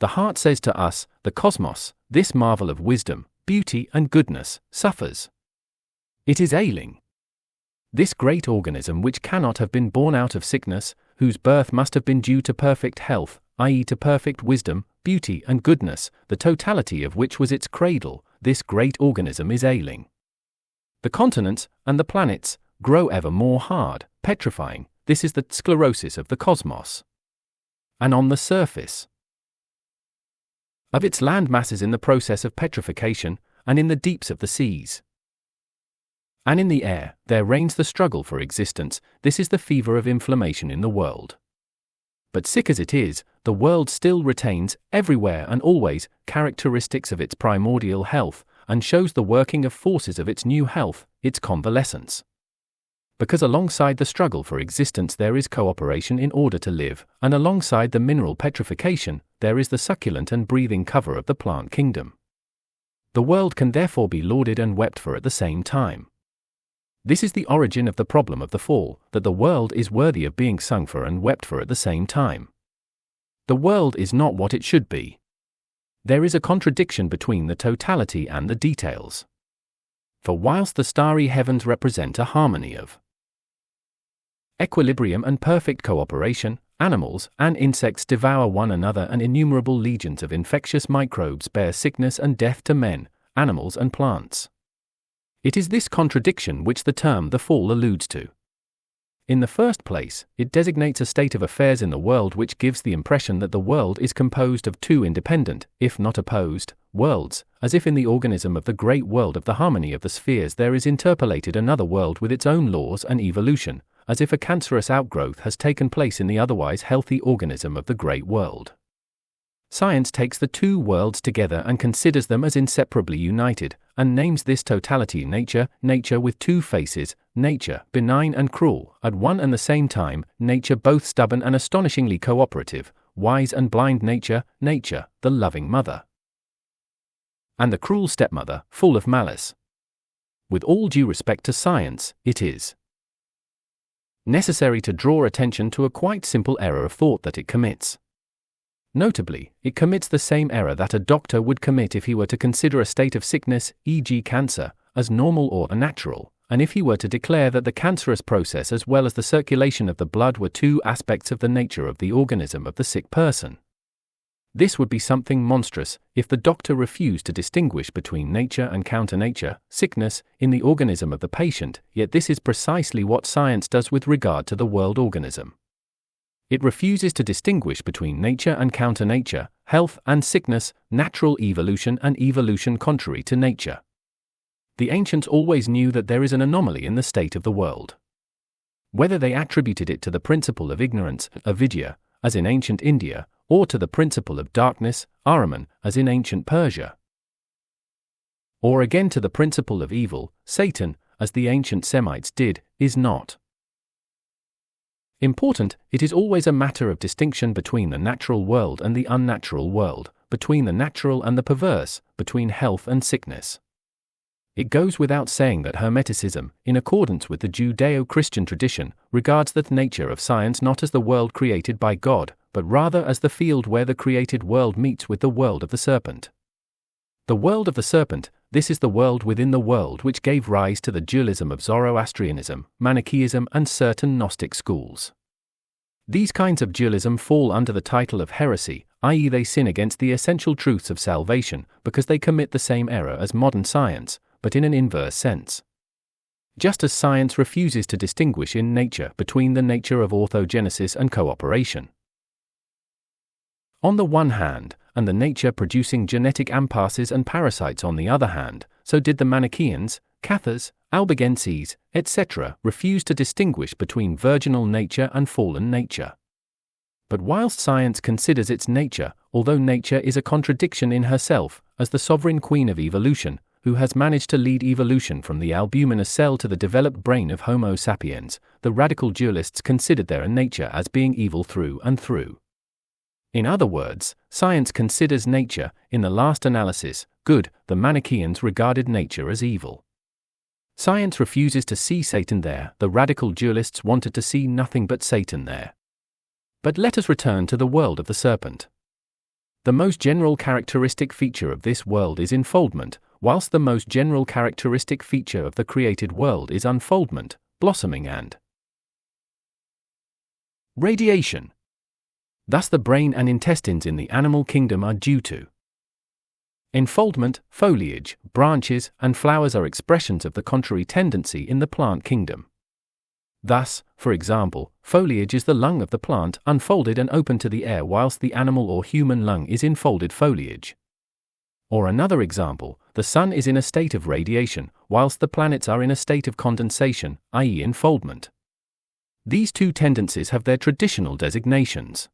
Speaker 1: The heart says to us, the cosmos, this marvel of wisdom, beauty and goodness, suffers. It is ailing. This great organism which cannot have been born out of sickness, whose birth must have been due to perfect health, i.e. to perfect wisdom, beauty and goodness, the totality of which was its cradle, this great organism is ailing. The continents, and the planets, grow ever more hard, petrifying, this is the sclerosis of the cosmos. And on the surface of its land masses in the process of petrification, and in the deeps of the seas, and in the air, there reigns the struggle for existence, this is the fever of inflammation in the world. But sick as it is, the world still retains, everywhere and always, characteristics of its primordial health, and shows the working of forces of its new health, its convalescence. Because alongside the struggle for existence there is cooperation in order to live, and alongside the mineral petrification, there is the succulent and breathing cover of the plant kingdom. The world can therefore be lauded and wept for at the same time. This is the origin of the problem of the fall, that the world is worthy of being sung for and wept for at the same time. The world is not what it should be. There is a contradiction between the totality and the details. For whilst the starry heavens represent a harmony of equilibrium and perfect cooperation, animals and insects devour one another and innumerable legions of infectious microbes bear sickness and death to men, animals and plants. It is this contradiction which the term the fall alludes to. In the first place, it designates a state of affairs in the world which gives the impression that the world is composed of two independent, if not opposed, worlds, as if in the organism of the great world of the harmony of the spheres there is interpolated another world with its own laws and evolution, as if a cancerous outgrowth has taken place in the otherwise healthy organism of the great world. Science takes the two worlds together and considers them as inseparably united, and names this totality nature, nature with two faces, nature, benign and cruel, at one and the same time, nature both stubborn and astonishingly cooperative, wise and blind nature, nature, the loving mother, and the cruel stepmother, full of malice. With all due respect to science, it is necessary to draw attention to a quite simple error of thought that it commits. Notably, it commits the same error that a doctor would commit if he were to consider a state of sickness, e.g. cancer, as normal or unnatural, and if he were to declare that the cancerous process as well as the circulation of the blood were two aspects of the nature of the organism of the sick person. This would be something monstrous, if the doctor refused to distinguish between nature and counter-nature, sickness, in the organism of the patient, yet this is precisely what science does with regard to the world organism. It refuses to distinguish between nature and counter-nature, health and sickness, natural evolution and evolution contrary to nature. The ancients always knew that there is an anomaly in the state of the world. Whether they attributed it to the principle of ignorance, avidya, as in ancient India, or to the principle of darkness, Ahriman, as in ancient Persia, or again to the principle of evil, Satan, as the ancient Semites did, is not important. It is always a matter of distinction between the natural world and the unnatural world, between the natural and the perverse, between health and sickness. It goes without saying that Hermeticism, in accordance with the Judeo-Christian tradition, regards the nature of science not as the world created by God, but rather as the field where the created world meets with the world of the serpent. The world of the serpent, this is the world within the world which gave rise to the dualism of Zoroastrianism, Manichaeism and certain Gnostic schools. These kinds of dualism fall under the title of heresy, i.e. they sin against the essential truths of salvation, because they commit the same error as modern science, but in an inverse sense. Just as science refuses to distinguish in nature between the nature of orthogenesis and cooperation on the one hand, and the nature producing genetic ampasses and parasites on the other hand, so did the Manichaeans, Cathars, Albigenses, etc. refuse to distinguish between virginal nature and fallen nature. But whilst science considers its nature, although nature is a contradiction in herself, as the sovereign queen of evolution, who has managed to lead evolution from the albuminous cell to the developed brain of Homo sapiens, the radical dualists considered their nature as being evil through and through. In other words, science considers nature, in the last analysis, good. The Manichaeans regarded nature as evil. Science refuses to see Satan there. The radical dualists wanted to see nothing but Satan there. But let us return to the world of the serpent. The most general characteristic feature of this world is enfoldment, whilst the most general characteristic feature of the created world is unfoldment, blossoming and radiation. Thus the brain and intestines in the animal kingdom are due to enfoldment. Foliage, branches, and flowers are expressions of the contrary tendency in the plant kingdom. Thus, for example, foliage is the lung of the plant, unfolded and open to the air, whilst the animal or human lung is enfolded foliage. Or another example, the sun is in a state of radiation, whilst the planets are in a state of condensation, i.e. enfoldment. These two tendencies have their traditional designations.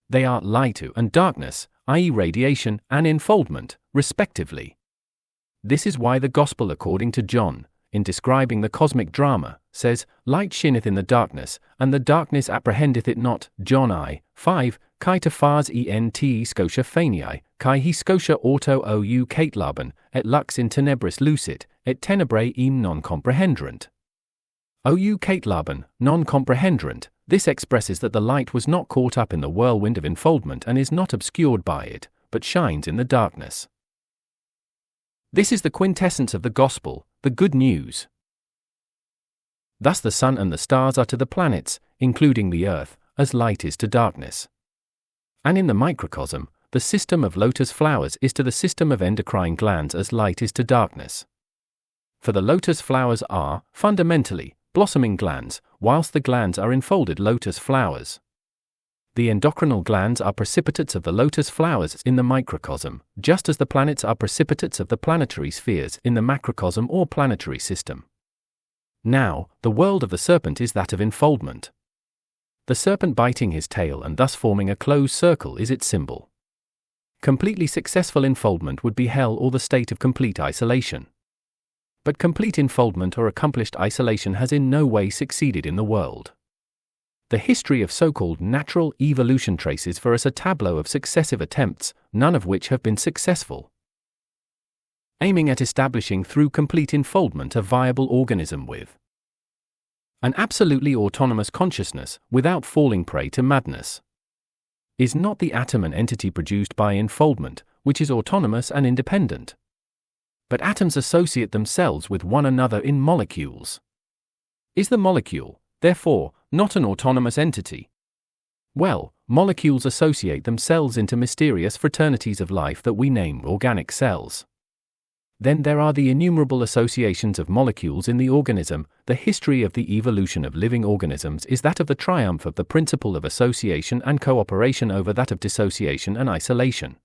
Speaker 1: They are light and darkness, i.e. radiation and enfoldment, respectively. This is why the Gospel according to John, in describing the cosmic drama, says, "Light shineth in the darkness, and the darkness apprehendeth it not." John I, 5, Kai te phars ent scotia phanii, kai he scotia auto ou catelaben, et lux in tenebris lucit, et tenebrae eam non comprehenderant. Ou catelaben, non comprehenderant. This expresses that the light was not caught up in the whirlwind of enfoldment and is not obscured by it, but shines in the darkness. This is the quintessence of the gospel, the good news. Thus the sun and the stars are to the planets, including the earth, as light is to darkness. And in the microcosm, the system of lotus flowers is to the system of endocrine glands as light is to darkness. For the lotus flowers are, fundamentally, blossoming glands, whilst the glands are enfolded lotus flowers. The endocrinal glands are precipitates of the lotus flowers in the microcosm, just as the planets are precipitates of the planetary spheres in the macrocosm or planetary system. Now, the world of the serpent is that of enfoldment. The serpent biting his tail and thus forming a closed circle is its symbol. Completely successful enfoldment would be hell or the state of complete isolation. But complete enfoldment or accomplished isolation has in no way succeeded in the world. The history of so-called natural evolution traces for us a tableau of successive attempts, none of which have been successful, aiming at establishing through complete enfoldment a viable organism with an absolutely autonomous consciousness, without falling prey to madness. Is not the atom an entity produced by enfoldment, which is autonomous and independent? But atoms associate themselves with one another in molecules. Is the molecule, therefore, not an autonomous entity? Well, molecules associate themselves into mysterious fraternities of life that we name organic cells. Then there are the innumerable associations of molecules in the organism. The history of the evolution of living organisms is that of the triumph of the principle of association and cooperation over that of dissociation and isolation.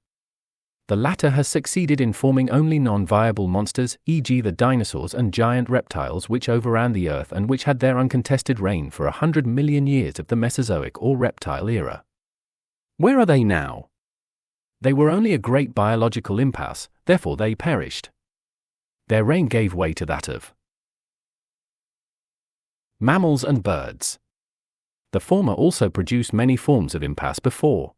Speaker 1: The latter has succeeded in forming only non-viable monsters, e.g. the dinosaurs and giant reptiles which overran the Earth and which had their uncontested reign for 100 million years of the Mesozoic or reptile era. Where are they now? They were only a great biological impasse, therefore they perished. Their reign gave way to that of mammals and birds. The former also produced many forms of impasse before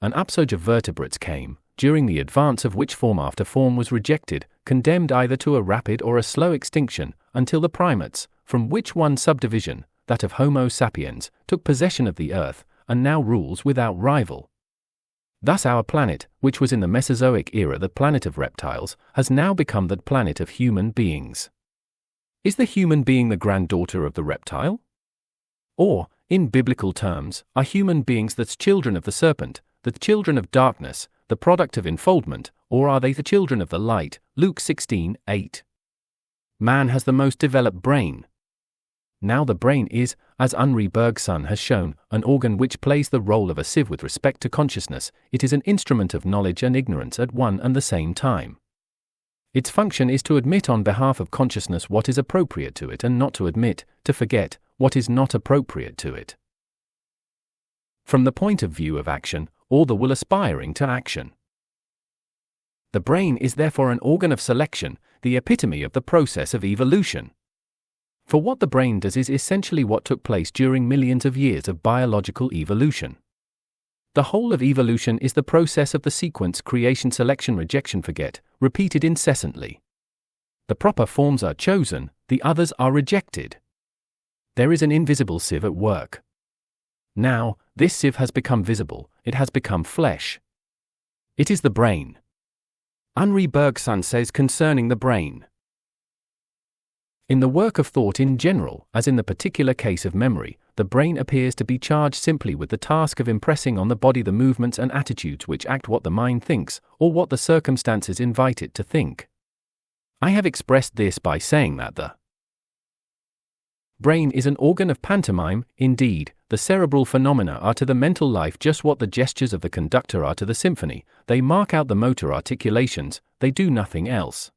Speaker 1: an upsurge of vertebrates came, during the advance of which form after form was rejected, condemned either to a rapid or a slow extinction, until the primates, from which one subdivision, that of Homo sapiens, took possession of the earth, and now rules without rival. Thus our planet, which was in the Mesozoic era the planet of reptiles, has now become the planet of human beings. Is the human being the granddaughter of the reptile? Or, in biblical terms, are human beings the children of the serpent, the children of darkness, the product of enfoldment, or are they the children of the light? Luke 16:8. Man has the most developed brain. Now the brain is, as Henri Bergson has shown, an organ which plays the role of a sieve with respect to consciousness. It is an instrument of knowledge and ignorance at one and the same time. Its function is to admit on behalf of consciousness what is appropriate to it and not to admit, to forget, what is not appropriate to it. from the point of view of action, or the will aspiring to action. The brain is therefore an organ of selection, the epitome of the process of evolution. For what the brain does is essentially what took place during millions of years of biological evolution. The whole of evolution is the process of the sequence creation, selection, rejection, forget, repeated incessantly. The proper forms are chosen, the others are rejected. There is an invisible sieve at work. Now, this sieve has become visible, it has become flesh. It is the brain. Henri Bergson says concerning the brain: in the work of thought in general, as in the particular case of memory, the brain appears to be charged simply with the task of impressing on the body the movements and attitudes which act what the mind thinks, or what the circumstances invite it to think. I have expressed this by saying that the brain is an organ of pantomime. Indeed, the cerebral phenomena are to the mental life just what the gestures of the conductor are to the symphony. They mark out the motor articulations, they do nothing else.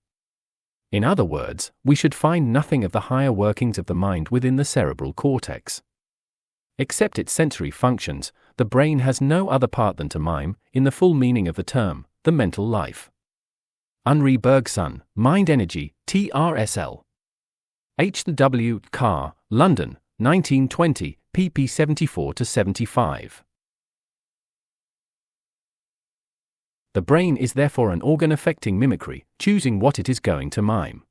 Speaker 1: In other words, we should find nothing of the higher workings of the mind within the cerebral cortex. Except its sensory functions, the brain has no other part than to mime, in the full meaning of the term, the mental life. Henri Bergson, Mind Energy, TRSL. H. W. Carr, London, 1920, pp. 74-75. The brain is therefore an organ affecting mimicry, choosing what it is going to mime.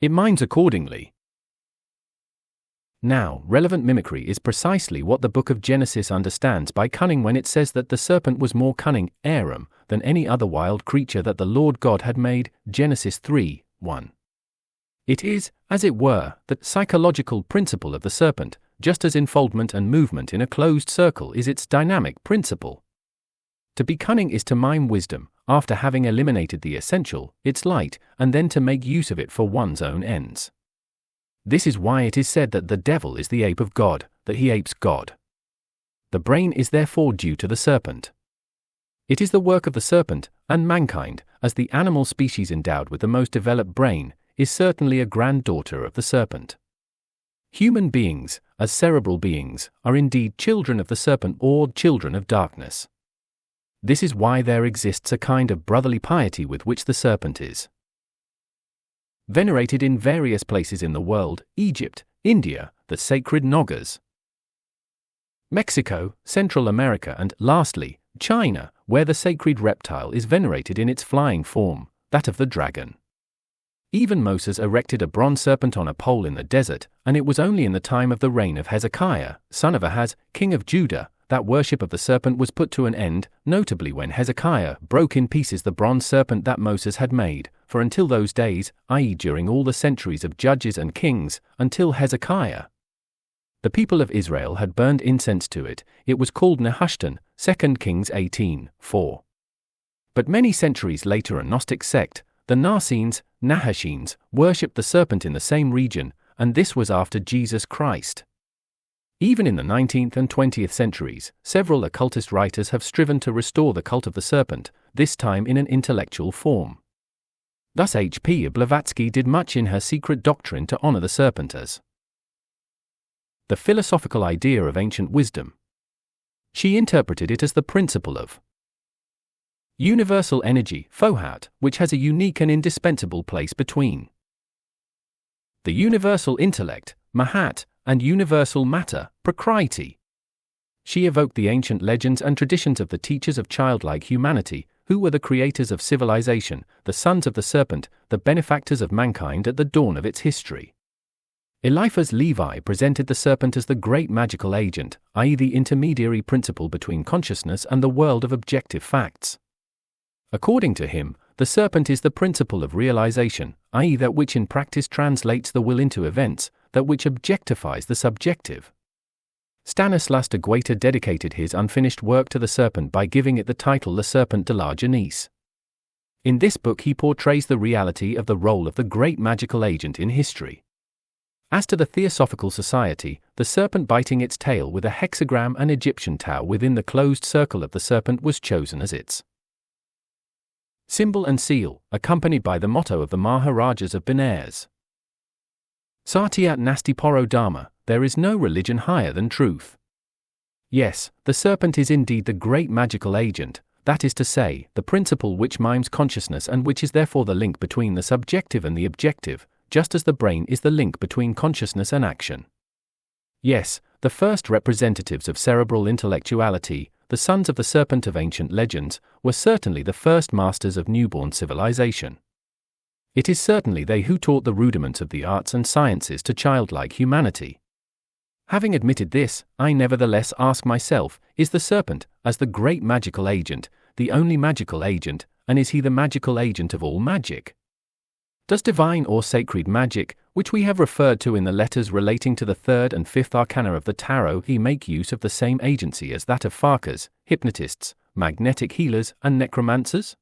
Speaker 1: It mimes accordingly. Now, relevant mimicry is precisely what the book of Genesis understands by cunning when it says that the serpent was more cunning, Aram, than any other wild creature that the Lord God had made, Genesis 3:1. It is, as it were, the psychological principle of the serpent, just as enfoldment and movement in a closed circle is its dynamic principle. To be cunning is to mime wisdom, after having eliminated the essential, its light, and then to make use of it for one's own ends. This is why it is said that the devil is the ape of God, that he apes God. The brain is therefore due to the serpent. It is the work of the serpent, and mankind, as the animal species endowed with the most developed brain, is certainly a granddaughter of the serpent. Human beings, as cerebral beings, are indeed children of the serpent or children of darkness. This is why there exists a kind of brotherly piety with which the serpent is venerated in various places in the world: Egypt, India, the sacred Nogas, Mexico, Central America, and, lastly, China, where the sacred reptile is venerated in its flying form, that of the dragon. Even Moses erected a bronze serpent on a pole in the desert, and it was only in the time of the reign of Hezekiah, son of Ahaz, king of Judah, that worship of the serpent was put to an end, notably when Hezekiah broke in pieces the bronze serpent that Moses had made, for until those days, i.e. during all the centuries of judges and kings, until Hezekiah, the people of Israel had burned incense to it. It was called Nehushtan, 2 Kings 18:4. But many centuries later a Gnostic sect, the Narsenes, Nahashines, worshipped the serpent in the same region, and this was after Jesus Christ. Even in the 19th and 20th centuries, several occultist writers have striven to restore the cult of the serpent, this time in an intellectual form. Thus H. P. Blavatsky did much in her secret doctrine to honor the serpent as the philosophical idea of ancient wisdom. She interpreted it as the principle of universal energy, Fohat, which has a unique and indispensable place between the universal intellect, Mahat, and universal matter, Prakriti. She evoked the ancient legends and traditions of the teachers of childlike humanity, who were the creators of civilization, the sons of the serpent, the benefactors of mankind at the dawn of its history. Eliphas Levi presented the serpent as the great magical agent, i.e. the intermediary principle between consciousness and the world of objective facts. According to him, the serpent is the principle of realization, i.e. that which in practice translates the will into events, that which objectifies the subjective. Stanislas de Guaita dedicated his unfinished work to the serpent by giving it the title Le Serpent de la Genèse. In this book he portrays the reality of the role of the great magical agent in history. As to the Theosophical Society, the serpent biting its tail with a hexagram and Egyptian tau within the closed circle of the serpent was chosen as its symbol and seal, accompanied by the motto of the Maharajas of Benares. Satyat Nasti Poro Dharma, there is no religion higher than truth. Yes, the serpent is indeed the great magical agent, that is to say, the principle which mimes consciousness and which is therefore the link between the subjective and the objective, just as the brain is the link between consciousness and action. Yes, the first representatives of cerebral intellectuality, the sons of the serpent of ancient legends, were certainly the first masters of newborn civilization. It is certainly they who taught the rudiments of the arts and sciences to childlike humanity. Having admitted this, I nevertheless ask myself, is the serpent, as the great magical agent, the only magical agent, and is he the magical agent of all magic? Does divine or sacred magic, which we have referred to in the letters relating to the third and fifth arcana of the tarot, make use of the same agency as that of Farkers, hypnotists, magnetic healers, and necromancers?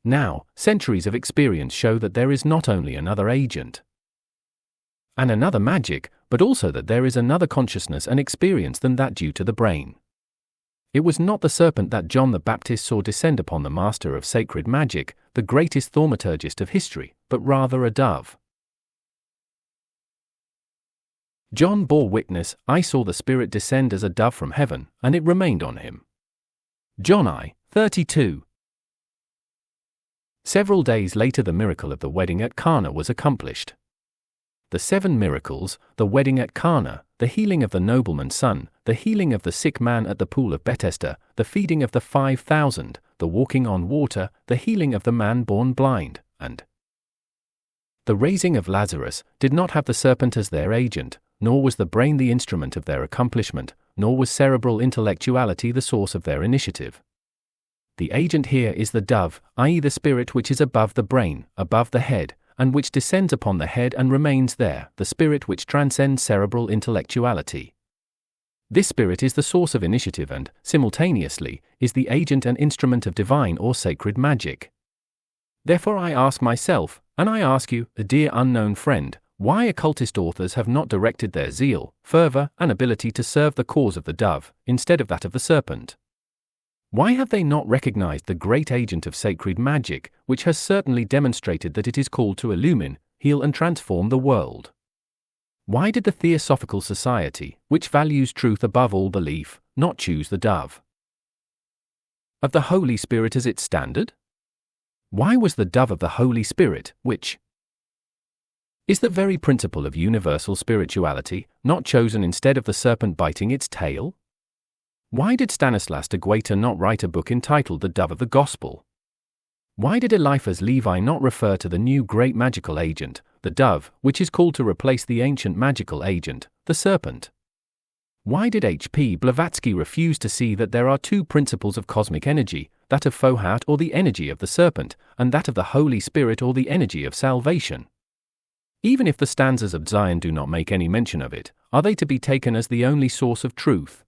Speaker 1: Now, centuries of experience show that there is not only another agent and another magic, but also that there is another consciousness and experience than that due to the brain. It was not the serpent that John the Baptist saw descend upon the master of sacred magic, the greatest thaumaturgist of history, but rather a dove. John bore witness, I saw the Spirit descend as a dove from heaven, and it remained on him. John I, 32. Several days later the miracle of the wedding at Cana was accomplished. The 7 miracles, the wedding at Cana, the healing of the nobleman's son, the healing of the sick man at the pool of Bethesda, the feeding of the 5,000, the walking on water, the healing of the man born blind, and the raising of Lazarus, did not have the serpent as their agent, nor was the brain the instrument of their accomplishment, nor was cerebral intellectuality the source of their initiative. The agent here is the dove, i.e. the spirit which is above the brain, above the head, and which descends upon the head and remains there, the spirit which transcends cerebral intellectuality. This spirit is the source of initiative and, simultaneously, is the agent and instrument of divine or sacred magic. Therefore I ask myself, and I ask you, a dear unknown friend, why occultist authors have not directed their zeal, fervor, and ability to serve the cause of the dove, instead of that of the serpent? Why have they not recognized the great agent of sacred magic, which has certainly demonstrated that it is called to illumine, heal and transform the world? Why did the Theosophical Society, which values truth above all belief, not choose the dove of the Holy Spirit as its standard? Why was the dove of the Holy Spirit, which is the very principle of universal spirituality, not chosen instead of the serpent biting its tail? Why did Stanislas de Guaita not write a book entitled The Dove of the Gospel? Why did Eliphas Levi not refer to the new great magical agent, the dove, which is called to replace the ancient magical agent, the serpent? Why did H.P. Blavatsky refuse to see that there are 2 principles of cosmic energy, that of Fohat or the energy of the serpent, and that of the Holy Spirit or the energy of salvation? Even if the stanzas of Zion do not make any mention of it, are they to be taken as the only source of truth?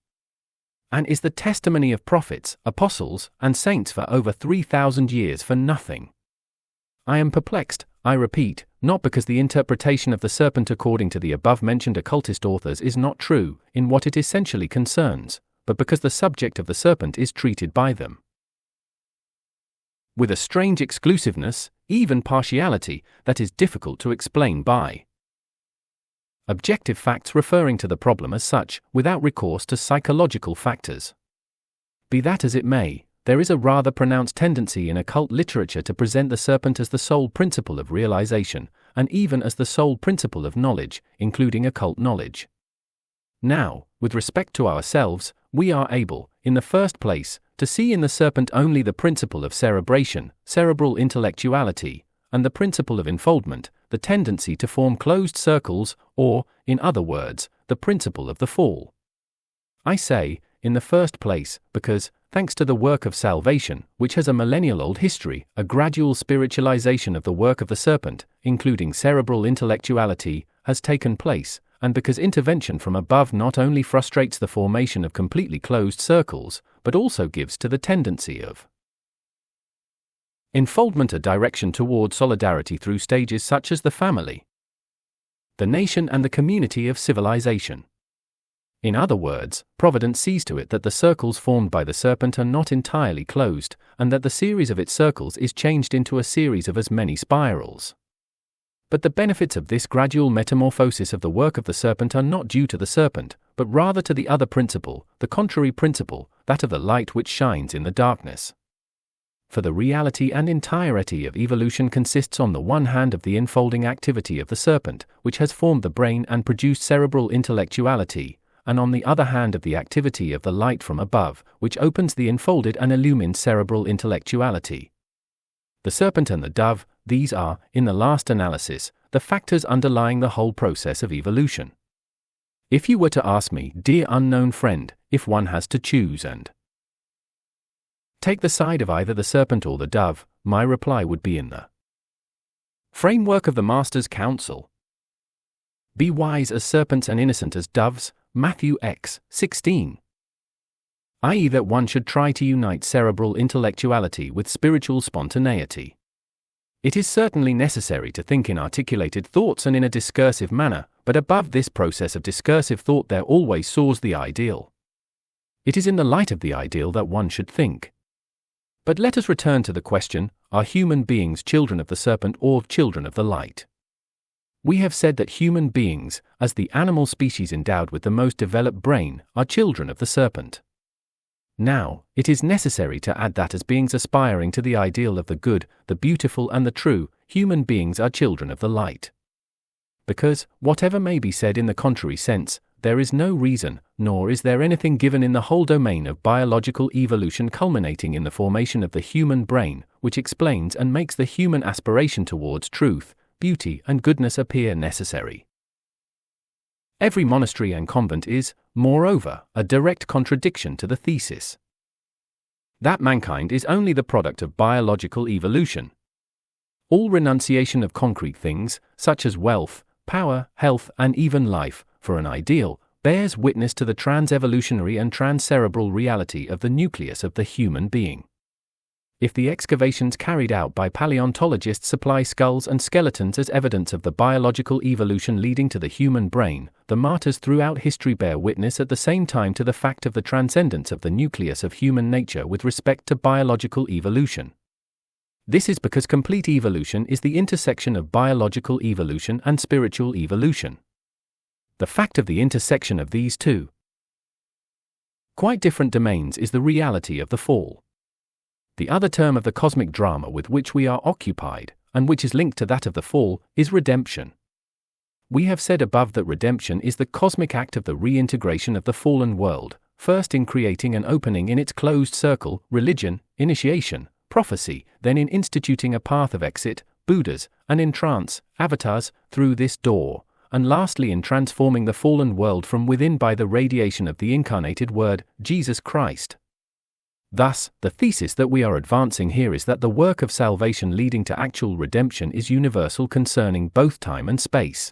Speaker 1: And is the testimony of prophets, apostles, and saints for over 3,000 years for nothing? I am perplexed, I repeat, not because the interpretation of the serpent according to the above-mentioned occultist authors is not true, in what it essentially concerns, but because the subject of the serpent is treated by them with a strange exclusiveness, even partiality, that is difficult to explain by objective facts referring to the problem as such, without recourse to psychological factors. Be that as it may, there is a rather pronounced tendency in occult literature to present the serpent as the sole principle of realization, and even as the sole principle of knowledge, including occult knowledge. Now, with respect to ourselves, we are able, in the first place, to see in the serpent only the principle of cerebration, cerebral intellectuality, and the principle of enfoldment, the tendency to form closed circles, or, in other words, the principle of the fall. I say, in the first place, because, thanks to the work of salvation, which has a millennial-old history, a gradual spiritualization of the work of the serpent, including cerebral intellectuality, has taken place, and because intervention from above not only frustrates the formation of completely closed circles, but also gives to the tendency of enfoldment a direction toward solidarity through stages such as the family, the nation and the community of civilization. In other words, Providence sees to it that the circles formed by the serpent are not entirely closed, and that the series of its circles is changed into a series of as many spirals. But the benefits of this gradual metamorphosis of the work of the serpent are not due to the serpent, but rather to the other principle, the contrary principle, that of the light which shines in the darkness. For the reality and entirety of evolution consists on the one hand of the enfolding activity of the serpent, which has formed the brain and produced cerebral intellectuality, and on the other hand of the activity of the light from above, which opens the enfolded and illumines cerebral intellectuality. The serpent and the dove, these are, in the last analysis, the factors underlying the whole process of evolution. If you were to ask me, dear unknown friend, if one has to choose and take the side of either the serpent or the dove, my reply would be in the framework of the Master's counsel. Be wise as serpents and innocent as doves, Matthew x:16. i.e. that one should try to unite cerebral intellectuality with spiritual spontaneity. It is certainly necessary to think in articulated thoughts and in a discursive manner, but above this process of discursive thought there always soars the ideal. It is in the light of the ideal that one should think. But let us return to the question, are human beings children of the serpent or children of the light? We have said that human beings, as the animal species endowed with the most developed brain, are children of the serpent. Now, it is necessary to add that as beings aspiring to the ideal of the good, the beautiful and the true, human beings are children of the light. Because, whatever may be said in the contrary sense, there is no reason, nor is there anything given in the whole domain of biological evolution culminating in the formation of the human brain, which explains and makes the human aspiration towards truth, beauty and goodness appear necessary. Every monastery and convent is, moreover, a direct contradiction to the thesis that mankind is only the product of biological evolution. All renunciation of concrete things, such as wealth, power, health and even life, for an ideal, bears witness to the trans-evolutionary and trans-cerebral reality of the nucleus of the human being. If the excavations carried out by paleontologists supply skulls and skeletons as evidence of the biological evolution leading to the human brain, the martyrs throughout history bear witness at the same time to the fact of the transcendence of the nucleus of human nature with respect to biological evolution. This is because complete evolution is the intersection of biological evolution and spiritual evolution. The fact of the intersection of these two quite different domains is the reality of the fall. The other term of the cosmic drama with which we are occupied, and which is linked to that of the fall, is redemption. We have said above that redemption is the cosmic act of the reintegration of the fallen world, first in creating an opening in its closed circle, religion, initiation, prophecy, then in instituting a path of exit, Buddhas, and in trance, avatars, through this door, and lastly in transforming the fallen world from within by the radiation of the incarnated Word, Jesus Christ. Thus, the thesis that we are advancing here is that the work of salvation leading to actual redemption is universal concerning both time and space.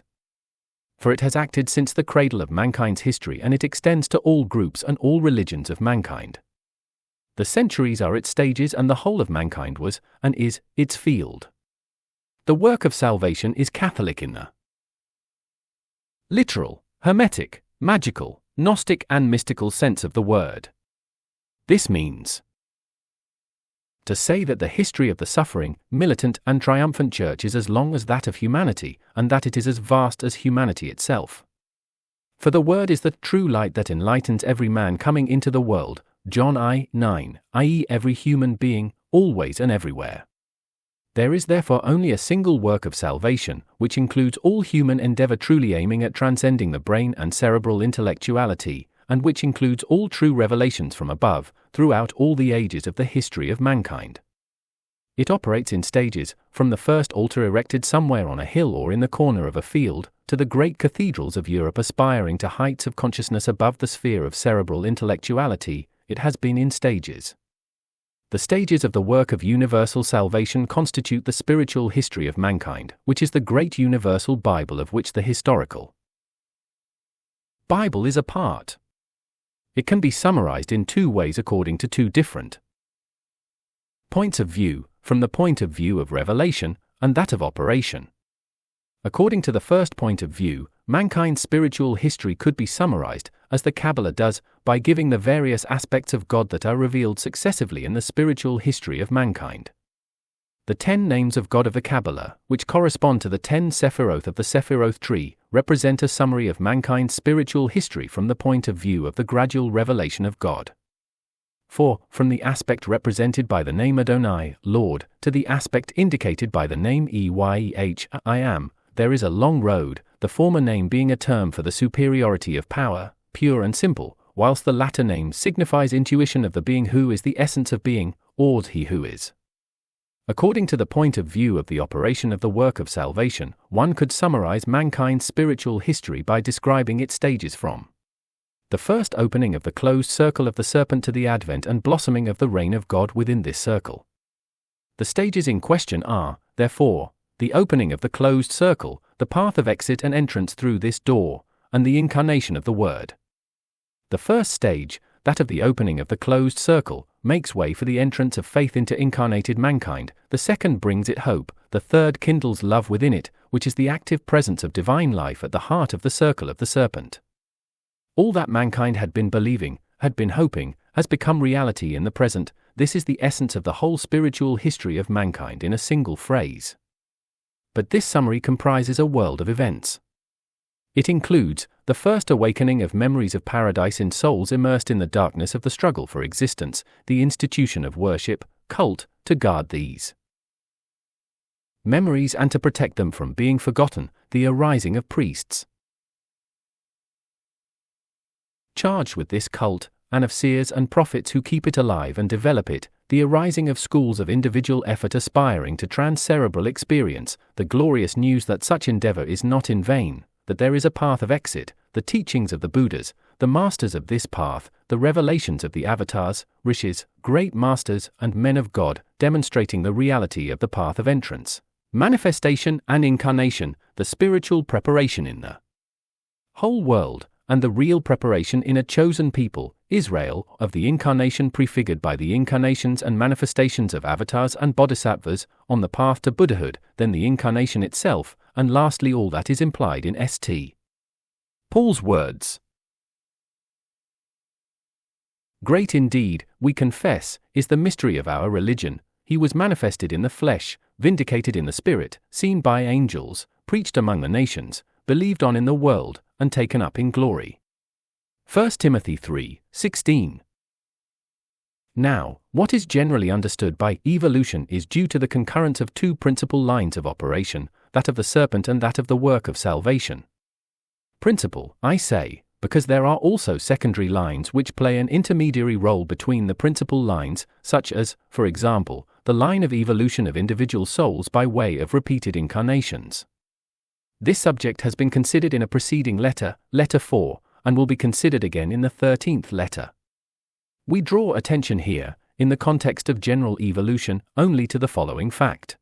Speaker 1: For it has acted since the cradle of mankind's history and it extends to all groups and all religions of mankind. The centuries are its stages and the whole of mankind was, and is, its field. The work of salvation is Catholic in the literal, hermetic, magical, Gnostic and mystical sense of the word. This means to say that the history of the suffering, militant and triumphant church is as long as that of humanity, and that it is as vast as humanity itself. For the word is the true light that enlightens every man coming into the world, John I:9, i.e. every human being, always and everywhere. There is therefore only a single work of salvation, which includes all human endeavor truly aiming at transcending the brain and cerebral intellectuality, and which includes all true revelations from above, throughout all the ages of the history of mankind. It operates in stages, from the first altar erected somewhere on a hill or in the corner of a field, to the great cathedrals of Europe aspiring to heights of consciousness above the sphere of cerebral intellectuality. It has been in stages. The stages of the work of universal salvation constitute the spiritual history of mankind, which is the great universal Bible of which the historical Bible is a part. It can be summarized in two ways according to two different points of view, from the point of view of revelation, and that of operation. According to the first point of view, mankind's spiritual history could be summarized, as the Kabbalah does, by giving the various aspects of God that are revealed successively in the spiritual history of mankind. The 10 names of God of the Kabbalah, which correspond to the 10 Sephiroth of the Sephiroth tree, represent a summary of mankind's spiritual history from the point of view of the gradual revelation of God. For, from the aspect represented by the name Adonai, Lord, to the aspect indicated by the name Eyeh, I am, there is a long road, the former name being a term for the superiority of power, pure and simple, whilst the latter name signifies intuition of the being who is the essence of being, or he who is. According to the point of view of the operation of the work of salvation, one could summarize mankind's spiritual history by describing its stages from the first opening of the closed circle of the serpent to the advent and blossoming of the reign of God within this circle. The stages in question are, therefore, the opening of the closed circle, the path of exit and entrance through this door, and the incarnation of the Word. The first stage, that of the opening of the closed circle, makes way for the entrance of faith into incarnated mankind, the second brings it hope, the third kindles love within it, which is the active presence of divine life at the heart of the circle of the serpent. All that mankind had been believing, had been hoping, has become reality in the present. This is the essence of the whole spiritual history of mankind in a single phrase. But this summary comprises a world of events. It includes the first awakening of memories of paradise in souls immersed in the darkness of the struggle for existence, the institution of worship, cult, to guard these memories and to protect them from being forgotten, the arising of priests charged with this cult, and of seers and prophets who keep it alive and develop it, the arising of schools of individual effort aspiring to transcerebral experience, the glorious news that such endeavor is not in vain, that there is a path of exit, the teachings of the Buddhas, the masters of this path, the revelations of the avatars, rishis, great masters and men of God, demonstrating the reality of the path of entrance, manifestation and incarnation, the spiritual preparation in the whole world, and the real preparation in a chosen people, Israel, of the incarnation prefigured by the incarnations and manifestations of avatars and bodhisattvas, on the path to Buddhahood, then the incarnation itself, and lastly all that is implied in St. Paul's words. Great indeed, we confess, is the mystery of our religion. He was manifested in the flesh, vindicated in the spirit, seen by angels, preached among the nations, believed on in the world, and taken up in glory. 1 Timothy 3:16. Now, what is generally understood by evolution is due to the concurrence of two principal lines of operation, that of the serpent and that of the work of salvation. Principal, I say, because there are also secondary lines which play an intermediary role between the principal lines, such as, for example, the line of evolution of individual souls by way of repeated incarnations. This subject has been considered in a preceding letter, Letter 4, and will be considered again in the 13th letter. We draw attention here, in the context of general evolution, only to the following fact.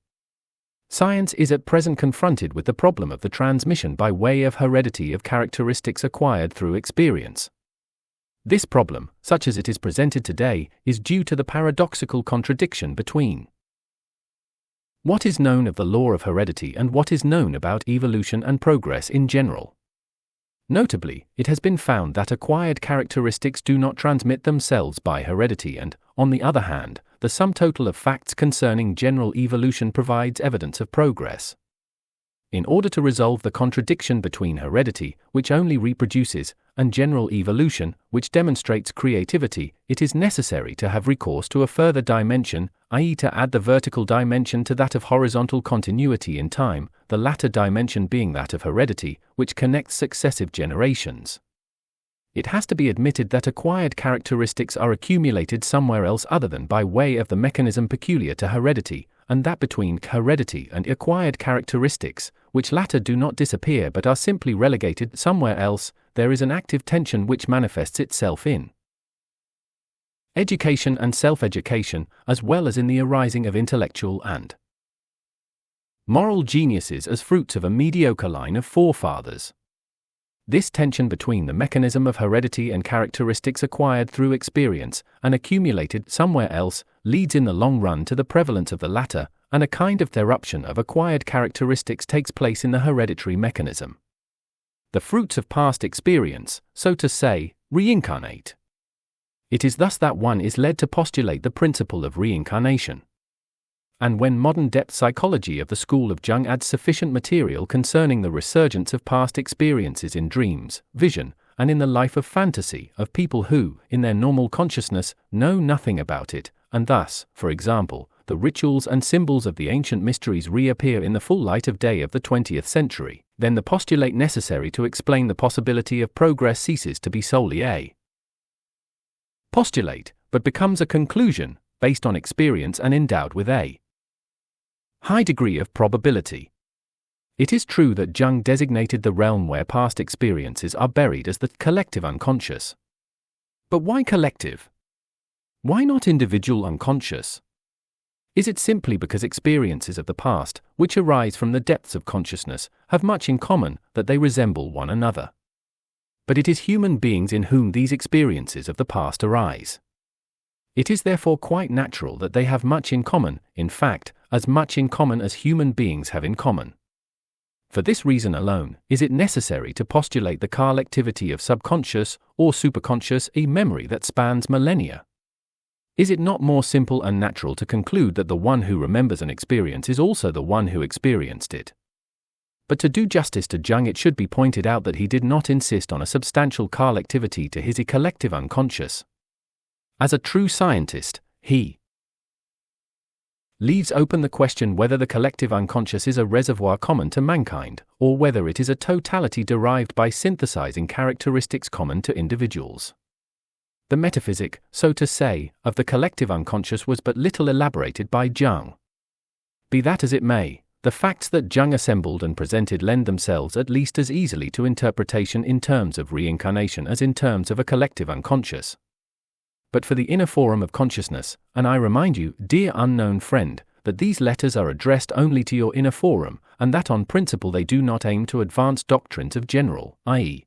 Speaker 1: Science is at present confronted with the problem of the transmission by way of heredity of characteristics acquired through experience. This problem, such as it is presented today, is due to the paradoxical contradiction between what is known of the law of heredity and what is known about evolution and progress in general. Notably, it has been found that acquired characteristics do not transmit themselves by heredity and, on the other hand, the sum total of facts concerning general evolution provides evidence of progress. In order to resolve the contradiction between heredity, which only reproduces, and general evolution, which demonstrates creativity, it is necessary to have recourse to a further dimension, i.e. to add the vertical dimension to that of horizontal continuity in time, the latter dimension being that of heredity, which connects successive generations. It has to be admitted that acquired characteristics are accumulated somewhere else other than by way of the mechanism peculiar to heredity, and that between heredity and acquired characteristics, which latter do not disappear but are simply relegated somewhere else, there is an active tension which manifests itself in education and self-education, as well as in the arising of intellectual and moral geniuses as fruits of a mediocre line of forefathers. This tension between the mechanism of heredity and characteristics acquired through experience, and accumulated somewhere else, leads in the long run to the prevalence of the latter, and a kind of therruption of acquired characteristics takes place in the hereditary mechanism. The fruits of past experience, so to say, reincarnate. It is thus that one is led to postulate the principle of reincarnation. and when modern depth psychology of the school of Jung adds sufficient material concerning the resurgence of past experiences in dreams, vision, and in the life of fantasy of people who, in their normal consciousness, know nothing about it, and thus, for example, the rituals and symbols of the ancient mysteries reappear in the full light of day of the 20th century, then the postulate necessary to explain the possibility of progress ceases to be solely a postulate, but becomes a conclusion, based on experience and endowed with a high degree of probability. It is true that Jung designated the realm where past experiences are buried as the collective unconscious. But why collective? Why not individual unconscious? Is it simply because experiences of the past, which arise from the depths of consciousness, have much in common, that they resemble one another? But it is human beings in whom these experiences of the past arise. It is therefore quite natural that they have much in common, in fact, as much in common as human beings have in common. For this reason alone, is it necessary to postulate the collectivity of subconscious or superconscious, a memory that spans millennia. Is it not more simple and natural to conclude that the one who remembers an experience is also the one who experienced it? But to do justice to Jung, it should be pointed out that he did not insist on a substantial collectivity to his collective unconscious. As a true scientist, he leaves open the question whether the collective unconscious is a reservoir common to mankind, or whether it is a totality derived by synthesizing characteristics common to individuals. The metaphysic, so to say, of the collective unconscious was but little elaborated by Jung. Be that as it may, the facts that Jung assembled and presented lend themselves at least as easily to interpretation in terms of reincarnation as in terms of a collective unconscious. But for the inner forum of consciousness, and I remind you, dear unknown friend, that these letters are addressed only to your inner forum, and that on principle they do not aim to advance doctrines of general, i.e.,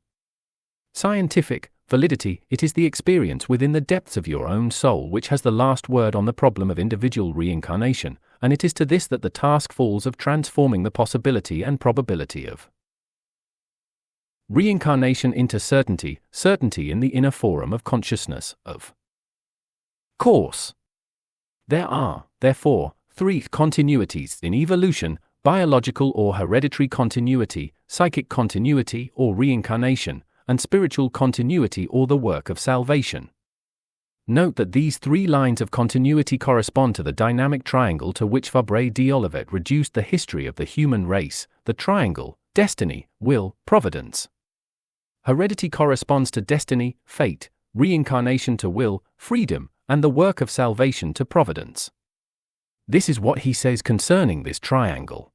Speaker 1: scientific, validity. It is the experience within the depths of your own soul which has the last word on the problem of individual reincarnation, and it is to this that the task falls of transforming the possibility and probability of reincarnation into certainty, certainty in the inner forum of consciousness, of course. There are, therefore, three continuities in evolution: biological or hereditary continuity, psychic continuity or reincarnation, and spiritual continuity or the work of salvation. Note that these three lines of continuity correspond to the dynamic triangle to which Fabre d'Olivet reduced the history of the human race: the triangle, destiny, will, providence. Heredity corresponds to destiny, fate; reincarnation to will, freedom; and the work of salvation to providence. This is what he says concerning this triangle.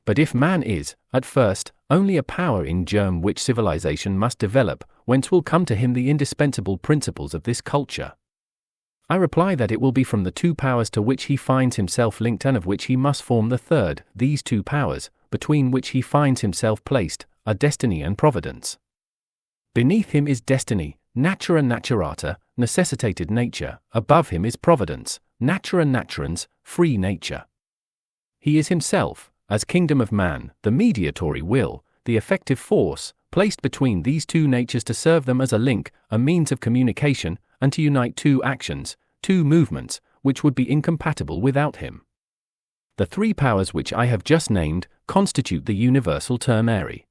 Speaker 1: But if man is, at first, only a power in germ which civilization must develop, whence will come to him the indispensable principles of this culture? I reply that it will be from the two powers to which he finds himself linked and of which he must form the third. These two powers, between which he finds himself placed, are destiny and providence. Beneath him is destiny, natura naturata, necessitated nature; above him is providence, natura naturans, free nature. He is himself, as kingdom of man, the mediatory will, the effective force, placed between these two natures to serve them as a link, a means of communication, and to unite two actions, two movements, which would be incompatible without him. The three powers which I have just named constitute the universal termere.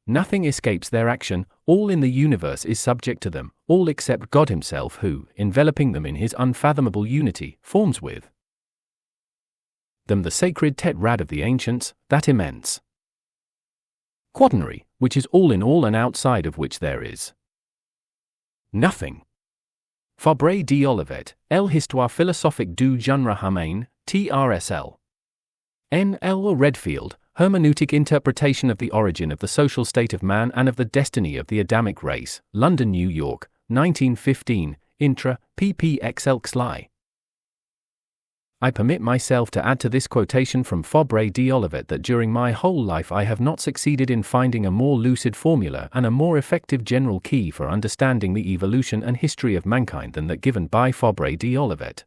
Speaker 1: Nothing escapes their action, all in the universe is subject to them, all except God himself who, enveloping them in his unfathomable unity, forms with them the sacred tetrad of the ancients, that immense quaternary, which is all in all and outside of which there is nothing. Fabre d'Olivet, L'Histoire philosophique du genre humain, TRSL. N.L. Redfield, Hermeneutic Interpretation of the Origin of the Social State of Man and of the Destiny of the Adamic Race, London, New York, 1915, Intra, pp. XL. I permit myself to add to this quotation from Fabre d'Olivet that during my whole life I have not succeeded in finding a more lucid formula and a more effective general key for understanding the evolution and history of mankind than that given by Fabre d'Olivet.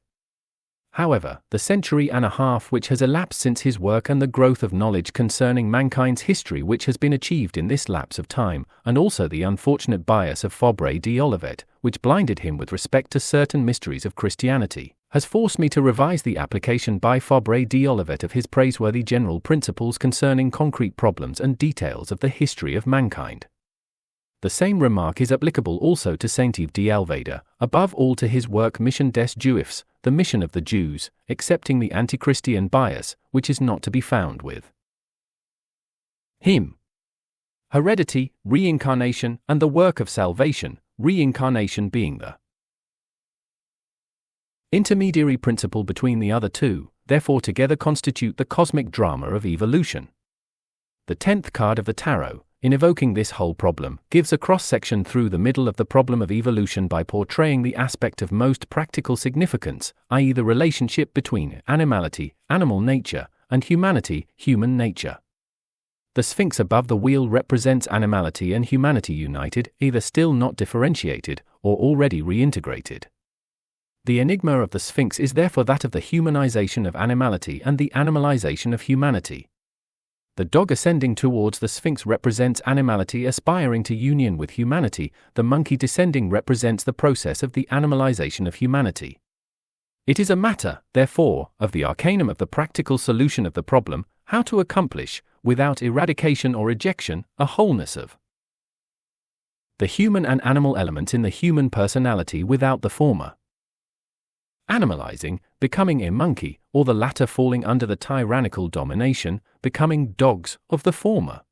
Speaker 1: However, the century and a half which has elapsed since his work and the growth of knowledge concerning mankind's history which has been achieved in this lapse of time, and also the unfortunate bias of Fabre d'Olivet, which blinded him with respect to certain mysteries of Christianity, has forced me to revise the application by Fabre d'Olivet of his praiseworthy general principles concerning concrete problems and details of the history of mankind. The same remark is applicable also to Saint Yves d'Alveda, above all to his work Mission des Juifs, the mission of the Jews, excepting the anti-Christian bias, which is not to be found with him. Heredity, reincarnation, and the work of salvation, reincarnation being the intermediary principle between the other two, therefore together constitute the cosmic drama of evolution. The 10th card of the tarot, in evoking this whole problem, gives a cross-section through the middle of the problem of evolution by portraying the aspect of most practical significance, i.e. the relationship between animality, animal nature, and humanity, human nature. The Sphinx above the wheel represents animality and humanity united, either still not differentiated, or already reintegrated. The enigma of the Sphinx is therefore that of the humanization of animality and the animalization of humanity. The dog ascending towards the Sphinx represents animality aspiring to union with humanity, the monkey descending represents the process of the animalization of humanity. It is a matter, therefore, of the arcanum of the practical solution of the problem, how to accomplish, without eradication or ejection, a wholeness of the human and animal elements in the human personality without the former animalizing, becoming a monkey, or the latter falling under the tyrannical domination, becoming dogs, of the former.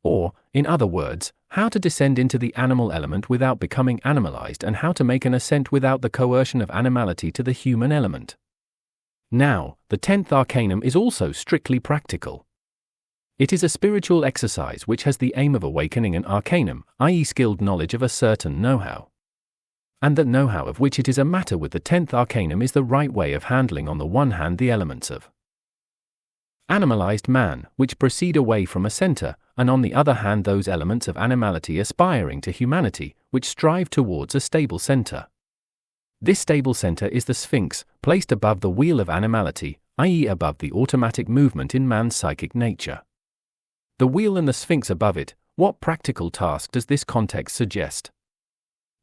Speaker 1: Or, in other words, how to descend into the animal element without becoming animalized and how to make an ascent without the coercion of animality to the human element. Now, the 10th arcanum is also strictly practical. It is a spiritual exercise which has the aim of awakening an arcanum, i.e. skilled knowledge of a certain know-how. And that know-how of which it is a matter with the 10th arcanum is the right way of handling on the one hand the elements of animalized man, which proceed away from a center, and on the other hand those elements of animality aspiring to humanity, which strive towards a stable center. This stable center is the Sphinx, placed above the wheel of animality, i.e. above the automatic movement in man's psychic nature. The wheel and the Sphinx above it, what practical task does this context suggest?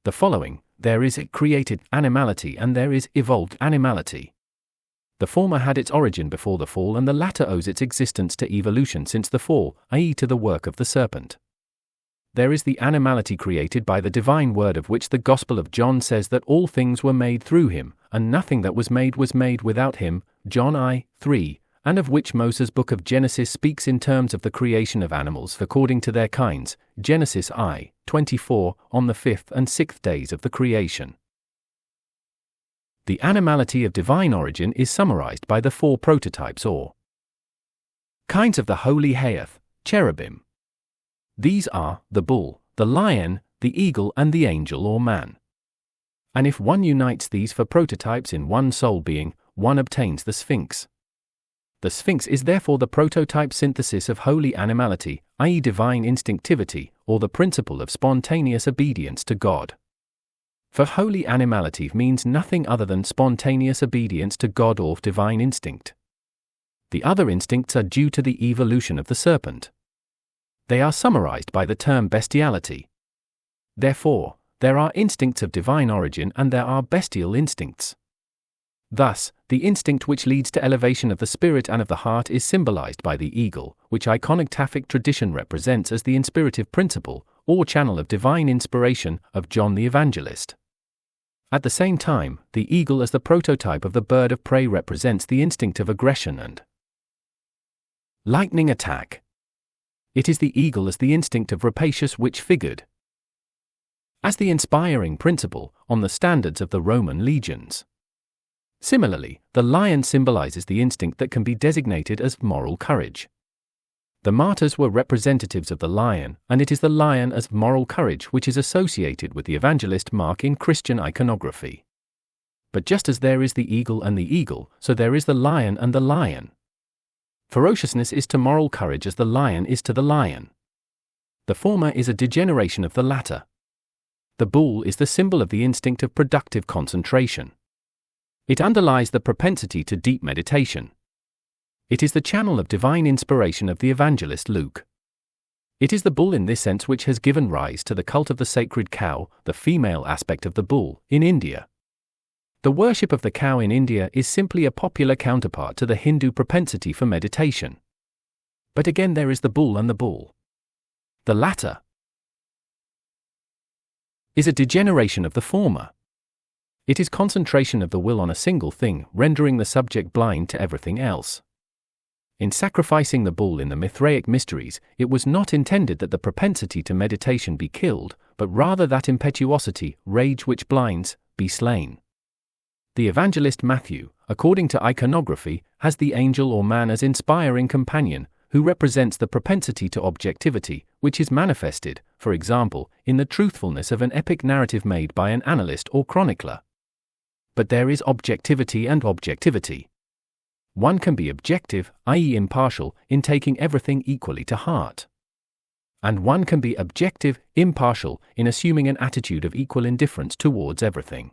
Speaker 1: The following: there is created animality and there is evolved animality. The former had its origin before the fall and the latter owes its existence to evolution since the fall, i.e. to the work of the serpent. There is the animality created by the divine word of which the Gospel of John says that all things were made through him, and nothing that was made without him, John I, 3, and of which Moses' book of Genesis speaks in terms of the creation of animals according to their kinds, Genesis I, 24, on the 5th and 6th days of the creation. The animality of divine origin is summarized by the 4 prototypes or kinds of the holy Hayath, cherubim. These are the bull, the lion, the eagle and the angel or man. And if one unites these 4 prototypes in one soul being, one obtains the Sphinx. The Sphinx is therefore the prototype synthesis of holy animality, i.e. divine instinctivity, or the principle of spontaneous obedience to God. For holy animality means nothing other than spontaneous obedience to God or divine instinct. The other instincts are due to the evolution of the serpent. They are summarized by the term bestiality. Therefore, there are instincts of divine origin and there are bestial instincts. Thus, the instinct which leads to elevation of the spirit and of the heart is symbolized by the eagle, which iconographic tradition represents as the inspirative principle, or channel of divine inspiration, of John the Evangelist. At the same time, the eagle as the prototype of the bird of prey represents the instinct of aggression and lightning attack. It is the eagle as the instinct of rapacious which figured as the inspiring principle on the standards of the Roman legions. Similarly, the lion symbolizes the instinct that can be designated as moral courage. The martyrs were representatives of the lion, and it is the lion as moral courage which is associated with the evangelist Mark in Christian iconography. But just as there is the eagle and the eagle, so there is the lion and the lion. Ferociousness is to moral courage as the lion is to the lion. The former is a degeneration of the latter. The bull is the symbol of the instinct of productive concentration. It underlies the propensity to deep meditation. It is the channel of divine inspiration of the evangelist Luke. It is the bull in this sense which has given rise to the cult of the sacred cow, the female aspect of the bull, in India. The worship of the cow in India is simply a popular counterpart to the Hindu propensity for meditation. But again there is the bull and the bull. The latter is a degeneration of the former. It is concentration of the will on a single thing, rendering the subject blind to everything else. In sacrificing the bull in the Mithraic mysteries, it was not intended that the propensity to meditation be killed, but rather that impetuosity, rage which blinds, be slain. The evangelist Matthew, according to iconography, has the angel or man as inspiring companion, who represents the propensity to objectivity, which is manifested, for example, in the truthfulness of an epic narrative made by an annalist or chronicler. But there is objectivity and objectivity. One can be objective, i.e. impartial, in taking everything equally to heart. And one can be objective, impartial, in assuming an attitude of equal indifference towards everything.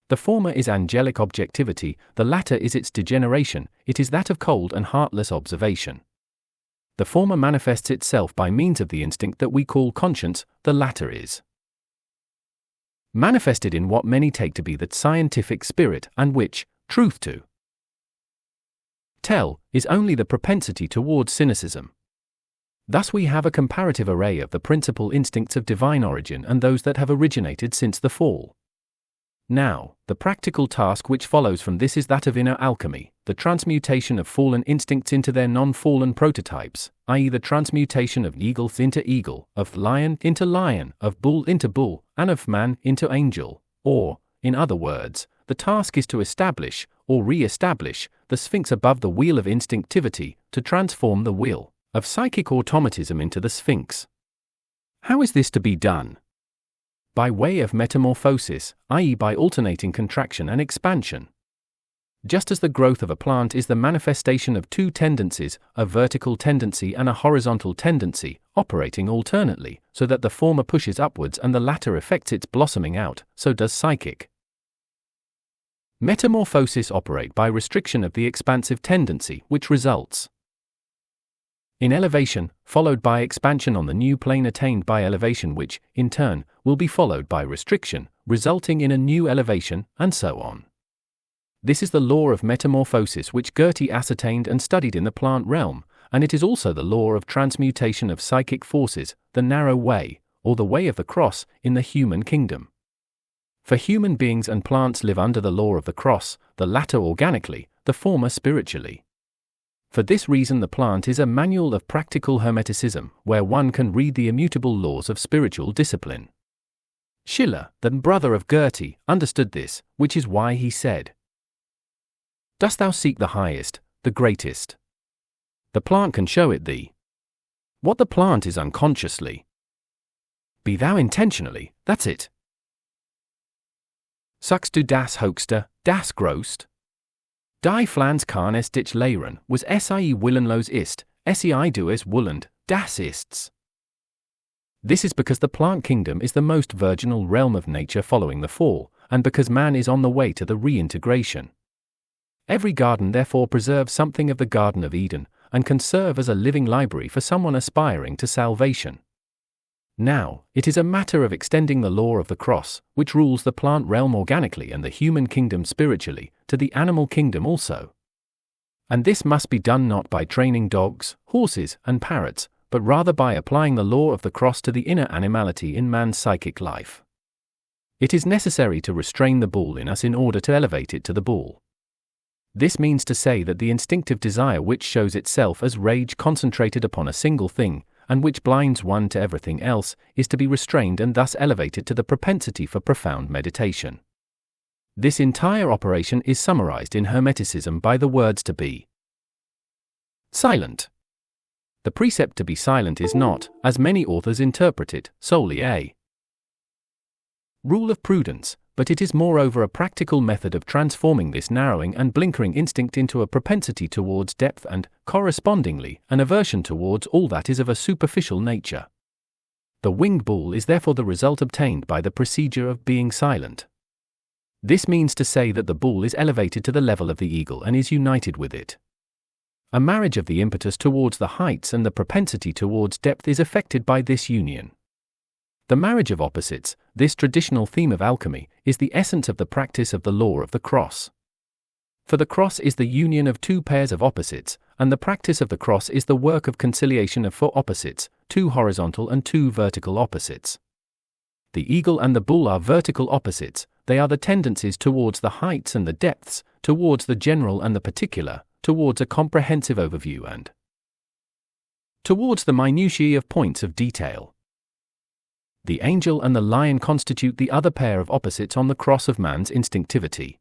Speaker 1: The former is angelic objectivity, the latter is its degeneration, it is that of cold and heartless observation. The former manifests itself by means of the instinct that we call conscience, the latter is manifested in what many take to be the scientific spirit, and which, truth to tell, is only the propensity towards cynicism. Thus we have a comparative array of the principal instincts of divine origin and those that have originated since the fall. Now, the practical task which follows from this is that of inner alchemy, the transmutation of fallen instincts into their non-fallen prototypes, i.e. the transmutation of eagle into eagle, of lion into lion, of bull into bull, and of man into angel, or, in other words, the task is to establish, or re-establish, the sphinx above the wheel of instinctivity, to transform the wheel of psychic automatism into the sphinx. How is this to be done? By way of metamorphosis, i.e. by alternating contraction and expansion. Just as the growth of a plant is the manifestation of two tendencies, a vertical tendency and a horizontal tendency, operating alternately, so that the former pushes upwards and the latter effects its blossoming out, so does psychic metamorphosis operate by restriction of the expansive tendency, which results in elevation, followed by expansion on the new plane attained by elevation which, in turn, will be followed by restriction, resulting in a new elevation, and so on. This is the law of metamorphosis which Goethe ascertained and studied in the plant realm, and it is also the law of transmutation of psychic forces, the narrow way, or the way of the cross, in the human kingdom. For human beings and plants live under the law of the cross, the latter organically, the former spiritually. For this reason the plant is a manual of practical Hermeticism, where one can read the immutable laws of spiritual discipline. Schiller, the brother of Goethe, understood this, which is why he said, "Dost thou seek the highest, the greatest? The plant can show it thee. What the plant is unconsciously, be thou intentionally, that's it. Suchst du das Hochste, das Größte? Die Flans kann es dich lehren, was sie willenlos ist, sei du es wollend, das ist's." This is because the plant kingdom is the most virginal realm of nature following the fall, and because man is on the way to the reintegration. Every garden therefore preserves something of the Garden of Eden, and can serve as a living library for someone aspiring to salvation. Now, it is a matter of extending the law of the cross, which rules the plant realm organically and the human kingdom spiritually, to the animal kingdom also. And this must be done not by training dogs, horses, and parrots, but rather by applying the law of the cross to the inner animality in man's psychic life. It is necessary to restrain the bull in us in order to elevate it to the bull. This means to say that the instinctive desire which shows itself as rage concentrated upon a single thing, and which blinds one to everything else, is to be restrained and thus elevated to the propensity for profound meditation. This entire operation is summarized in Hermeticism by the words to be silent. The precept to be silent is not, as many authors interpret it, solely a rule of prudence, but it is moreover a practical method of transforming this narrowing and blinkering instinct into a propensity towards depth and, correspondingly, an aversion towards all that is of a superficial nature. The winged bull is therefore the result obtained by the procedure of being silent. This means to say that the bull is elevated to the level of the eagle and is united with it. A marriage of the impetus towards the heights and the propensity towards depth is effected by this union. The marriage of opposites, this traditional theme of alchemy, is the essence of the practice of the law of the cross. For the cross is the union of two pairs of opposites, and the practice of the cross is the work of conciliation of four opposites, two horizontal and two vertical opposites. The eagle and the bull are vertical opposites, they are the tendencies towards the heights and the depths, towards the general and the particular, towards a comprehensive overview and towards the minutiae of points of detail. The angel and the lion constitute the other pair of opposites on the cross of man's instinctivity.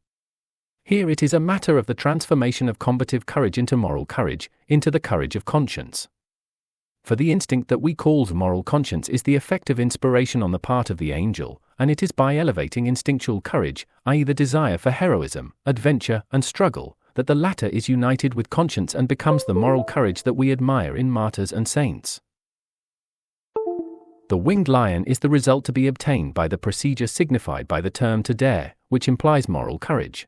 Speaker 1: Here it is a matter of the transformation of combative courage into moral courage, into the courage of conscience. For the instinct that we call moral conscience is the effect of inspiration on the part of the angel, and it is by elevating instinctual courage, i.e. the desire for heroism, adventure, and struggle, that the latter is united with conscience and becomes the moral courage that we admire in martyrs and saints. The winged lion is the result to be obtained by the procedure signified by the term to dare, which implies moral courage.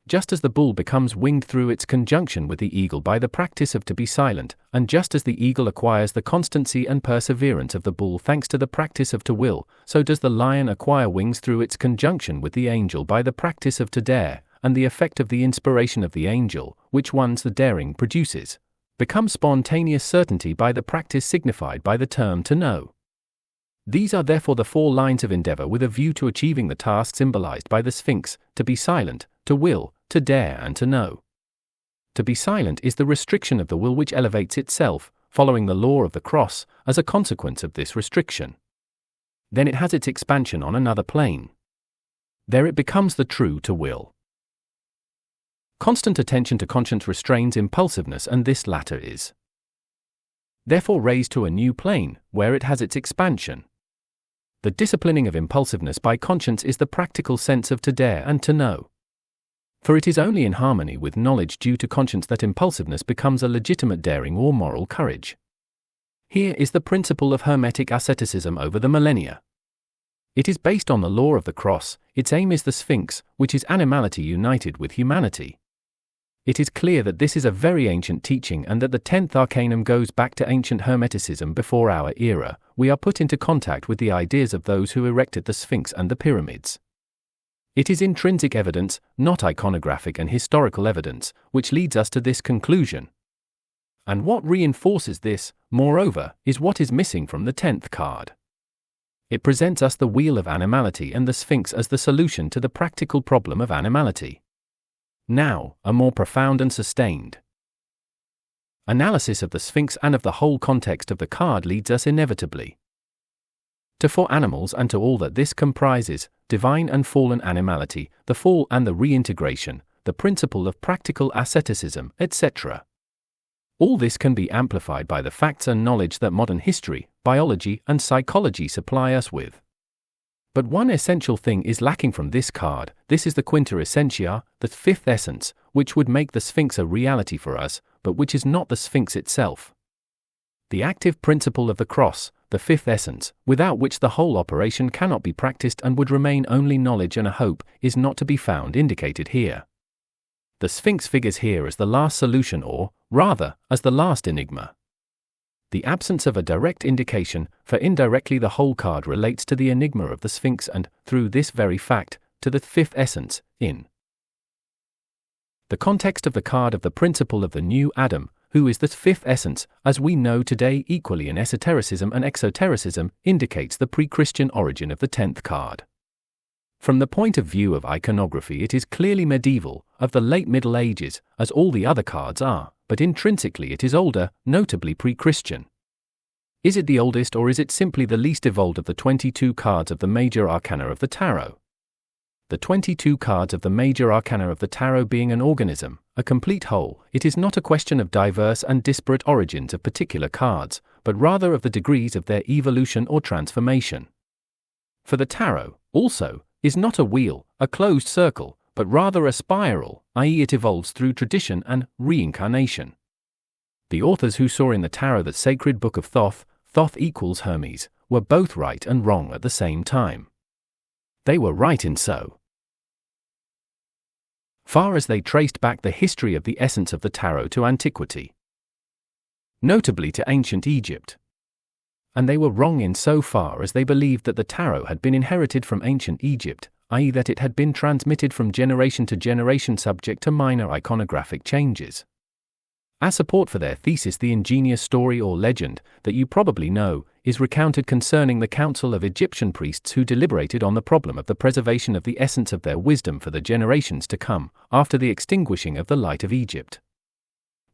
Speaker 1: Just as the bull becomes winged through its conjunction with the eagle by the practice of to be silent, and just as the eagle acquires the constancy and perseverance of the bull thanks to the practice of to will, so does the lion acquire wings through its conjunction with the angel by the practice of to dare, and the effect of the inspiration of the angel, which one's the daring produces, becomes spontaneous certainty by the practice signified by the term to know. These are therefore the four lines of endeavor with a view to achieving the task symbolized by the Sphinx: to be silent, to will, to dare, and to know. To be silent is the restriction of the will which elevates itself, following the law of the cross, as a consequence of this restriction. Then it has its expansion on another plane. There it becomes the true to will. Constant attention to conscience restrains impulsiveness, and this latter is therefore raised to a new plane, where it has its expansion. The disciplining of impulsiveness by conscience is the practical sense of to dare and to know. For it is only in harmony with knowledge due to conscience that impulsiveness becomes a legitimate daring or moral courage. Here is the principle of Hermetic asceticism over the millennia. It is based on the law of the cross, its aim is the Sphinx, which is animality united with humanity. It is clear that this is a very ancient teaching and that the 10th Arcanum goes back to ancient Hermeticism before our era. We are put into contact with the ideas of those who erected the Sphinx and the pyramids. It is intrinsic evidence, not iconographic and historical evidence, which leads us to this conclusion. And what reinforces this, moreover, is what is missing from the 10th card. It presents us the wheel of animality and the Sphinx as the solution to the practical problem of animality. Now, a more profound and sustained analysis of the Sphinx and of the whole context of the card leads us inevitably to four animals and to all that this comprises: divine and fallen animality, the fall and the reintegration, the principle of practical asceticism, etc. All this can be amplified by the facts and knowledge that modern history, biology, and psychology supply us with. But one essential thing is lacking from this card. This is the quinta essentia, the fifth essence, which would make the Sphinx a reality for us, but which is not the Sphinx itself. The active principle of the cross, the fifth essence, without which the whole operation cannot be practiced and would remain only knowledge and a hope, is not to be found indicated here. The Sphinx figures here as the last solution, or, rather, as the last enigma. The absence of a direct indication, for indirectly the whole card relates to the enigma of the Sphinx and, through this very fact, to the fifth essence, in the context of the card of the principle of the new Adam, who is the fifth essence, as we know today equally in esotericism and exotericism, indicates the pre-Christian origin of the 10th card. From the point of view of iconography it is clearly medieval, of the late Middle Ages, as all the other cards are, but intrinsically it is older, notably pre-Christian. Is it the oldest, or is it simply the least evolved of the 22 cards of the major arcana of the tarot? The 22 cards of the major arcana of the tarot being an organism, a complete whole, it is not a question of diverse and disparate origins of particular cards, but rather of the degrees of their evolution or transformation. For the tarot, also, is not a wheel, a closed circle, but rather a spiral, i.e. it evolves through tradition and reincarnation. The authors who saw in the tarot the sacred book of Thoth, Thoth equals Hermes, were both right and wrong at the same time. They were right in so far as they traced back the history of the essence of the tarot to antiquity, notably to ancient Egypt. And they were wrong in so far as they believed that the tarot had been inherited from ancient Egypt, i.e. that it had been transmitted from generation to generation subject to minor iconographic changes. As support for their thesis, the ingenious story or legend, that you probably know, is recounted concerning the council of Egyptian priests who deliberated on the problem of the preservation of the essence of their wisdom for the generations to come, after the extinguishing of the light of Egypt.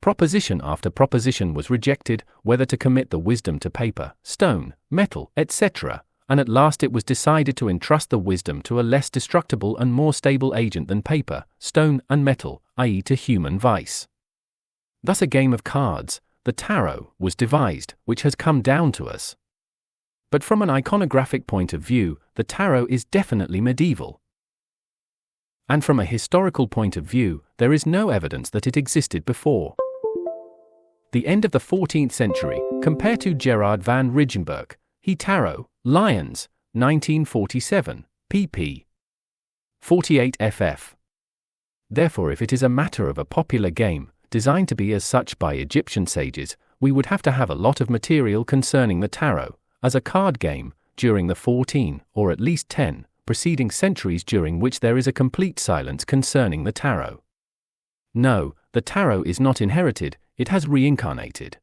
Speaker 1: Proposition after proposition was rejected, whether to commit the wisdom to paper, stone, metal, etc., and at last it was decided to entrust the wisdom to a less destructible and more stable agent than paper, stone, and metal, i.e. to human vice. Thus a game of cards, the tarot, was devised, which has come down to us. But from an iconographic point of view, the tarot is definitely medieval. And from a historical point of view, there is no evidence that it existed before the end of the 14th century. Compare to Gerard van Rijgenberg, He Tarot, Lyons, 1947, pp. 48 ff. Therefore, if it is a matter of a popular game, designed to be as such by Egyptian sages, we would have to have a lot of material concerning the tarot, as a card game, during the 14, or at least 10, preceding centuries during which there is a complete silence concerning the tarot. No, the tarot is not inherited, it has reincarnated.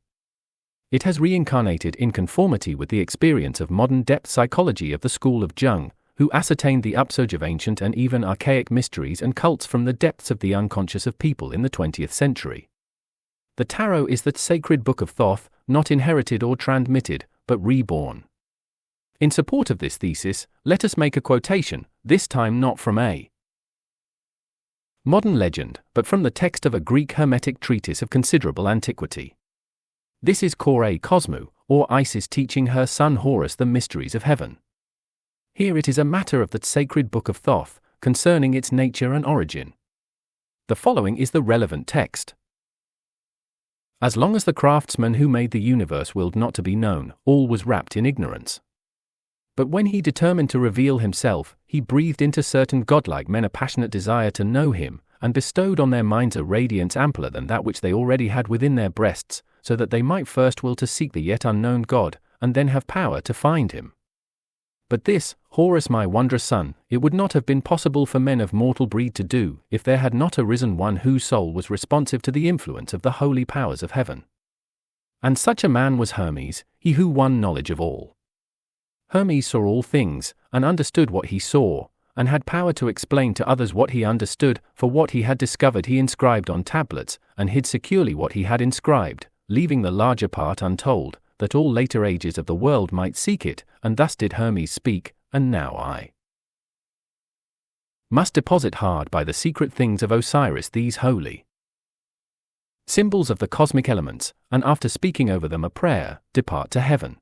Speaker 1: It has reincarnated in conformity with the experience of modern depth psychology of the school of Jung, who ascertained the upsurge of ancient and even archaic mysteries and cults from the depths of the unconscious of people in the 20th century. The tarot is the sacred book of Thoth, not inherited or transmitted, but reborn. In support of this thesis, let us make a quotation, this time not from a modern legend, but from the text of a Greek Hermetic treatise of considerable antiquity. This is Kore Kosmou, or Isis teaching her son Horus the mysteries of heaven. Here it is a matter of the sacred book of Thoth, concerning its nature and origin. The following is the relevant text. As long as the craftsman who made the universe willed not to be known, all was wrapped in ignorance. But when he determined to reveal himself, he breathed into certain godlike men a passionate desire to know him, and bestowed on their minds a radiance ampler than that which they already had within their breasts, so that they might first will to seek the yet unknown God, and then have power to find him. But this, Horus my wondrous son, it would not have been possible for men of mortal breed to do, if there had not arisen one whose soul was responsive to the influence of the holy powers of heaven. And such a man was Hermes, he who won knowledge of all. Hermes saw all things, and understood what he saw, and had power to explain to others what he understood, for what he had discovered he inscribed on tablets, and hid securely what he had inscribed, leaving the larger part untold, that all later ages of the world might seek it, and thus did Hermes speak, and now I must deposit hard by the secret things of Osiris these holy symbols of the cosmic elements, and after speaking over them a prayer, depart to heaven.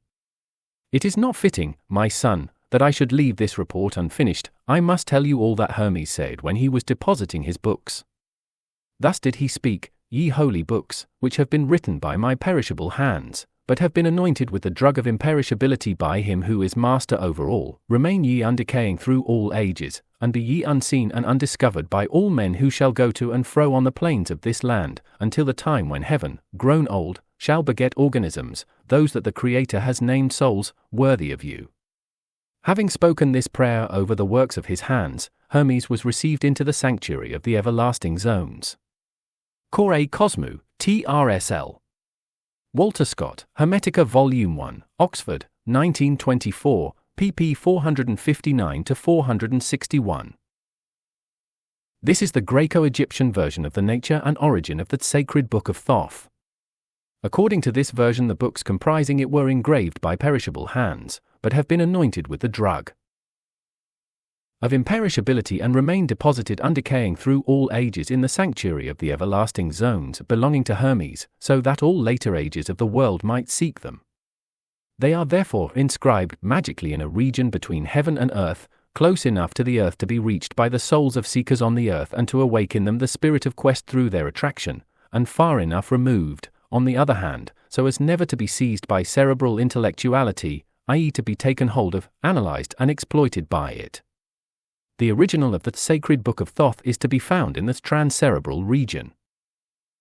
Speaker 1: It is not fitting, my son, that I should leave this report unfinished. I must tell you all that Hermes said when he was depositing his books. Thus did he speak, ye holy books, which have been written by my perishable hands, but have been anointed with the drug of imperishability by him who is master over all, remain ye undecaying through all ages, and be ye unseen and undiscovered by all men who shall go to and fro on the plains of this land, until the time when heaven, grown old, shall beget organisms, those that the Creator has named souls, worthy of you. Having spoken this prayer over the works of his hands, Hermes was received into the sanctuary of the everlasting zones. Kore Kosmou, TRSL. Walter Scott, Hermetica Volume 1, Oxford, 1924, pp 459-461. This is the Greco-Egyptian version of the nature and origin of the sacred book of Thoth. According to this version, the books comprising it were engraved by perishable hands, but have been anointed with the drug of imperishability and remain deposited undecaying through all ages in the sanctuary of the everlasting zones belonging to Hermes, so that all later ages of the world might seek them. They are therefore inscribed magically in a region between heaven and earth, close enough to the earth to be reached by the souls of seekers on the earth and to awake in them the spirit of quest through their attraction, and far enough removed, on the other hand, so as never to be seized by cerebral intellectuality, i.e. to be taken hold of, analyzed and exploited by it. The original of the sacred book of Thoth is to be found in the transcerebral region.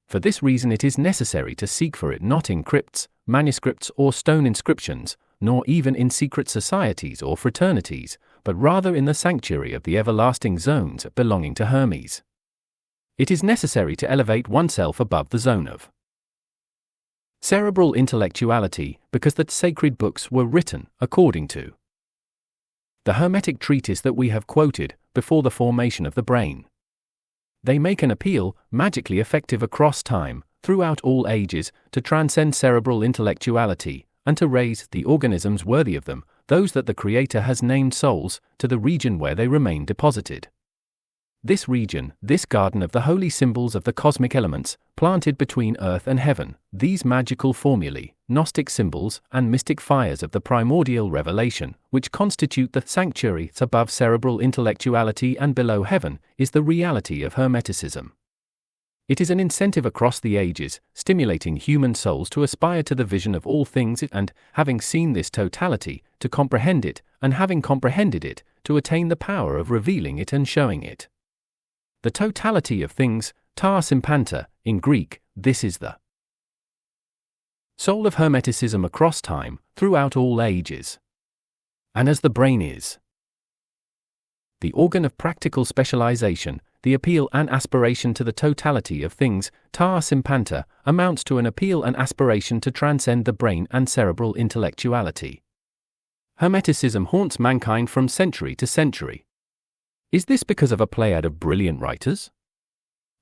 Speaker 1: For this reason it is necessary to seek for it not in crypts, manuscripts or stone inscriptions, nor even in secret societies or fraternities, but rather in the sanctuary of the everlasting zones belonging to Hermes. It is necessary to elevate oneself above the zone of cerebral intellectuality, because the sacred books were written according to the Hermetic treatise that we have quoted, before the formation of the brain. They make an appeal, magically effective across time, throughout all ages, to transcend cerebral intellectuality, and to raise the organisms worthy of them, those that the Creator has named souls, to the region where they remain deposited. This region, this garden of the holy symbols of the cosmic elements, planted between earth and heaven, these magical formulae, Gnostic symbols, and mystic fires of the primordial revelation, which constitute the sanctuaries above cerebral intellectuality and below heaven, is the reality of Hermeticism. It is an incentive across the ages, stimulating human souls to aspire to the vision of all things and, having seen this totality, to comprehend it, and having comprehended it, to attain the power of revealing it and showing it. The totality of things, ta sympanta, in Greek, this is the soul of Hermeticism across time, throughout all ages. And as the brain is the organ of practical specialization, the appeal and aspiration to the totality of things, ta sympanta, amounts to an appeal and aspiration to transcend the brain and cerebral intellectuality. Hermeticism haunts mankind from century to century. Is this because of a pleiad of brilliant writers?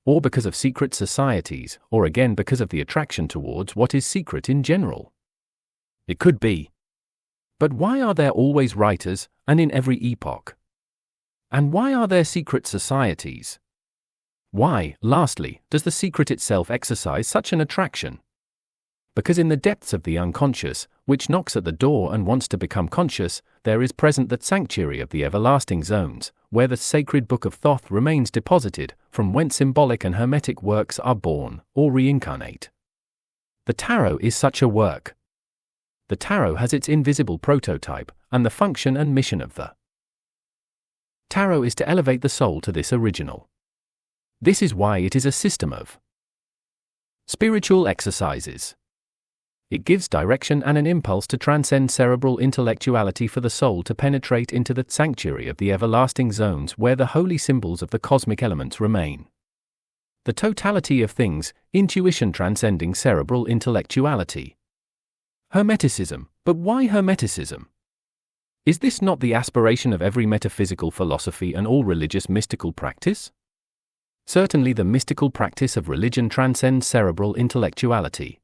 Speaker 1: Or because of secret societies, or again because of the attraction towards what is secret in general? It could be. But why are there always writers, and in every epoch? And why are there secret societies? Why, lastly, does the secret itself exercise such an attraction? Because in the depths of the unconscious, which knocks at the door and wants to become conscious, there is present that sanctuary of the everlasting zones, where the sacred book of Thoth remains deposited, from whence symbolic and hermetic works are born, or reincarnate. The tarot is such a work. The tarot has its invisible prototype, and the function and mission of the tarot is to elevate the soul to this original. This is why it is a system of spiritual exercises. It gives direction and an impulse to transcend cerebral intellectuality for the soul to penetrate into the sanctuary of the everlasting zones where the holy symbols of the cosmic elements remain. The totality of things, intuition transcending cerebral intellectuality. Hermeticism, but why Hermeticism? Is this not the aspiration of every metaphysical philosophy and all religious mystical practice? Certainly the mystical practice of religion transcends cerebral intellectuality.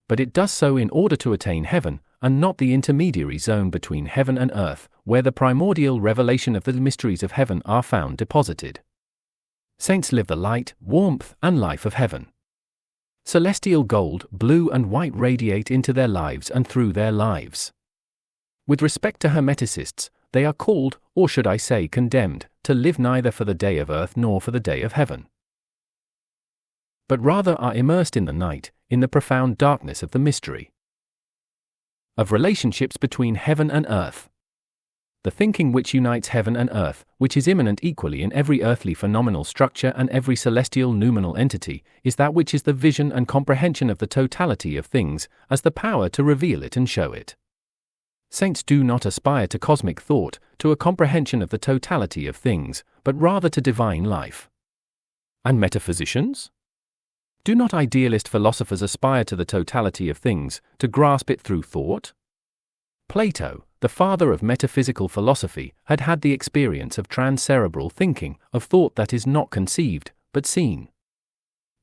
Speaker 1: But it does so in order to attain heaven, and not the intermediary zone between heaven and earth, where the primordial revelation of the mysteries of heaven are found deposited. Saints live the light, warmth, and life of heaven. Celestial gold, blue and white radiate into their lives and through their lives. With respect to Hermeticists, they are called, or should I say condemned, to live neither for the day of earth nor for the day of heaven, but rather are immersed in the night, in the profound darkness of the mystery of relationships between heaven and earth. The thinking which unites heaven and earth, which is immanent equally in every earthly phenomenal structure and every celestial noumenal entity, is that which is the vision and comprehension of the totality of things, as the power to reveal it and show it. Saints do not aspire to cosmic thought, to a comprehension of the totality of things, but rather to divine life. And metaphysicians? Do not idealist philosophers aspire to the totality of things, to grasp it through thought? Plato, the father of metaphysical philosophy, had had the experience of transcerebral thinking, of thought that is not conceived, but seen.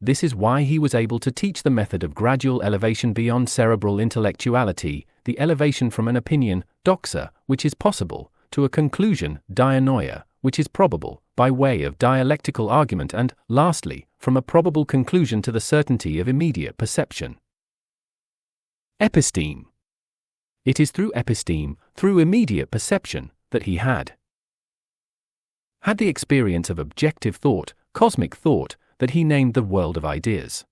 Speaker 1: This is why he was able to teach the method of gradual elevation beyond cerebral intellectuality, the elevation from an opinion, doxa, which is possible, to a conclusion, dianoia, which is probable, by way of dialectical argument and, lastly, from a probable conclusion to the certainty of immediate perception. Episteme. It is through episteme, through immediate perception, that he had the experience of objective thought, cosmic thought, that he named the world of ideas.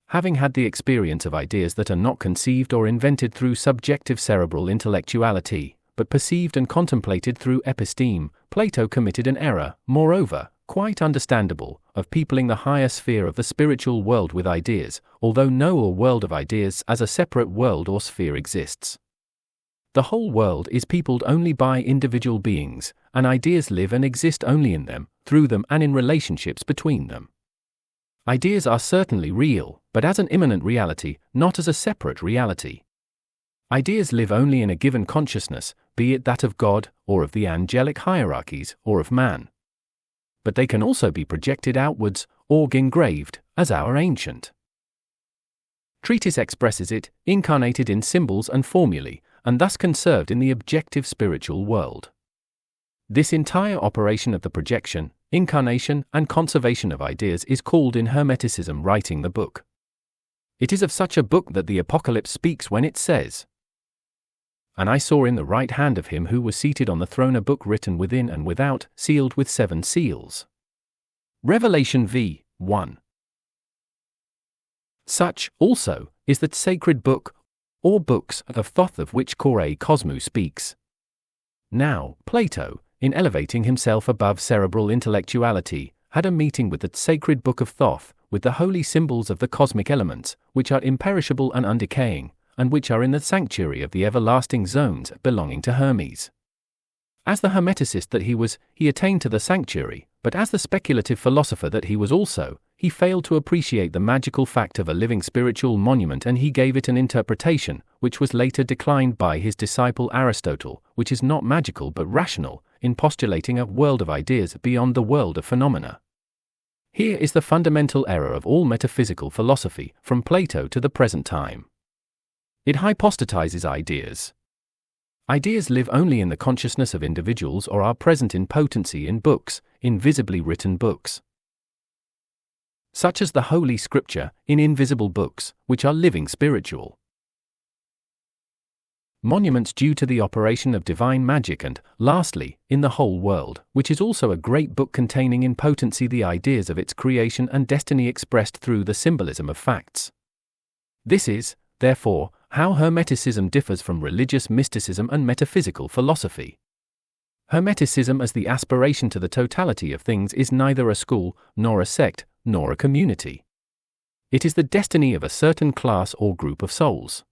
Speaker 1: Having had the experience of ideas that are not conceived or invented through subjective cerebral intellectuality, but perceived and contemplated through episteme, Plato committed an error, moreover, quite understandable, of peopling the higher sphere of the spiritual world with ideas, although no world of ideas as a separate world or sphere exists. The whole world is peopled only by individual beings, and ideas live and exist only in them, through them, and in relationships between them. Ideas are certainly real, but as an immanent reality, not as a separate reality. Ideas live only in a given consciousness, be it that of God, or of the angelic hierarchies, or of man. But they can also be projected outwards, or engraved, as our ancient treatise expresses it, incarnated in symbols and formulae, and thus conserved in the objective spiritual world. This entire operation of the projection, incarnation, and conservation of ideas is called in Hermeticism writing the book. It is of such a book that the Apocalypse speaks when it says, "And I saw in the right hand of him who was seated on the throne a book written within and without, sealed with 7 seals." Revelation v. 1. Such, also, is the sacred book, or books of Thoth of which Kore Cosmu speaks. Now, Plato, in elevating himself above cerebral intellectuality, had a meeting with the sacred book of Thoth, with the holy symbols of the cosmic elements, which are imperishable and undecaying, and which are in the sanctuary of the everlasting zones belonging to Hermes. As the Hermeticist that he was, he attained to the sanctuary, but as the speculative philosopher that he was also, he failed to appreciate the magical fact of a living spiritual monument, and he gave it an interpretation, which was later declined by his disciple Aristotle, which is not magical but rational, in postulating a world of ideas beyond the world of phenomena. Here is the fundamental error of all metaphysical philosophy, from Plato to the present time. It hypostatizes ideas. Ideas live only in the consciousness of individuals or are present in potency in books, invisibly written books, such as the Holy Scripture, in invisible books, which are living spiritual monuments due to the operation of divine magic, and, lastly, in the whole world, which is also a great book containing in potency the ideas of its creation and destiny expressed through the symbolism of facts. This is, therefore, how Hermeticism differs from religious mysticism and metaphysical philosophy. Hermeticism as the aspiration to the totality of things is neither a school, nor a sect, nor a community. It is the destiny of a certain class or group of souls.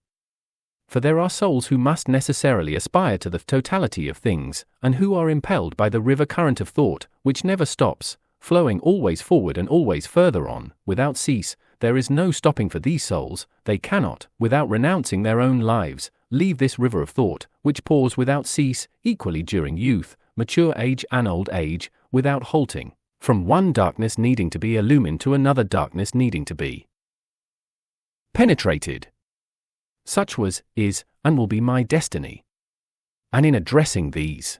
Speaker 1: For there are souls who must necessarily aspire to the totality of things, and who are impelled by the river current of thought, which never stops, flowing always forward and always further on, without cease. There is no stopping for these souls. They cannot, without renouncing their own lives, leave this river of thought, which pours without cease, equally during youth, mature age and old age, without halting, from one darkness needing to be illumined to another darkness needing to be penetrated. Such was, is, and will be my destiny. And in addressing these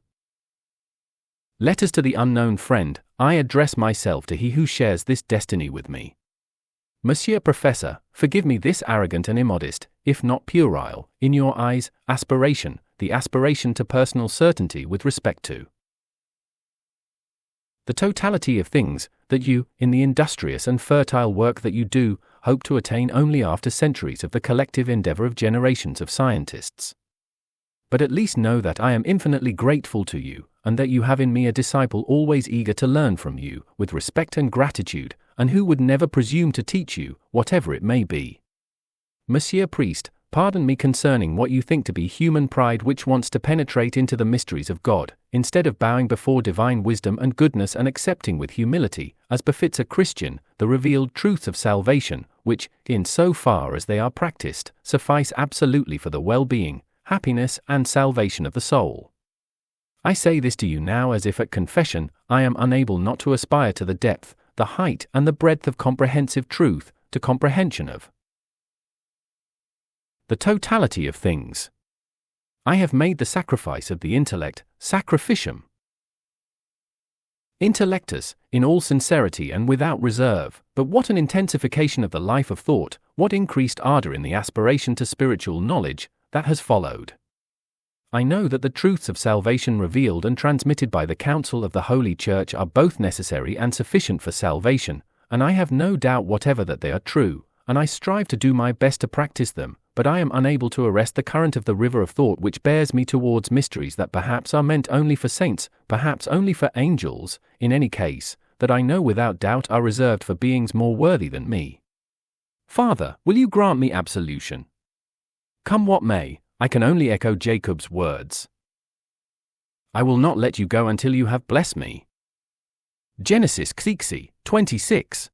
Speaker 1: letters to the unknown friend, I address myself to he who shares this destiny with me. Monsieur Professor, forgive me this arrogant and immodest, if not puerile, in your eyes, aspiration, the aspiration to personal certainty with respect to the totality of things, that you, in the industrious and fertile work that you do, hope to attain only after centuries of the collective endeavor of generations of scientists. But at least know that I am infinitely grateful to you, and that you have in me a disciple always eager to learn from you, with respect and gratitude, and who would never presume to teach you, whatever it may be. Monsieur Priest, pardon me concerning what you think to be human pride, which wants to penetrate into the mysteries of God, instead of bowing before divine wisdom and goodness and accepting with humility, as befits a Christian, the revealed truths of salvation, which, in so far as they are practiced, suffice absolutely for the well-being, happiness, and salvation of the soul. I say this to you now as if at confession. I am unable not to aspire to the depth, the height, and the breadth of comprehensive truth, to comprehension of the totality of things. I have made the sacrifice of the intellect, sacrificium intellectus, in all sincerity and without reserve. But what an intensification of the life of thought, what increased ardor in the aspiration to spiritual knowledge, that has followed. I know that the truths of salvation revealed and transmitted by the counsel of the Holy Church are both necessary and sufficient for salvation, and I have no doubt whatever that they are true, and I strive to do my best to practice them, but I am unable to arrest the current of the river of thought which bears me towards mysteries that perhaps are meant only for saints, perhaps only for angels, in any case, that I know without doubt are reserved for beings more worthy than me. Father, will you grant me absolution? Come what may, I can only echo Jacob's words. I will not let you go until you have blessed me. Genesis 26.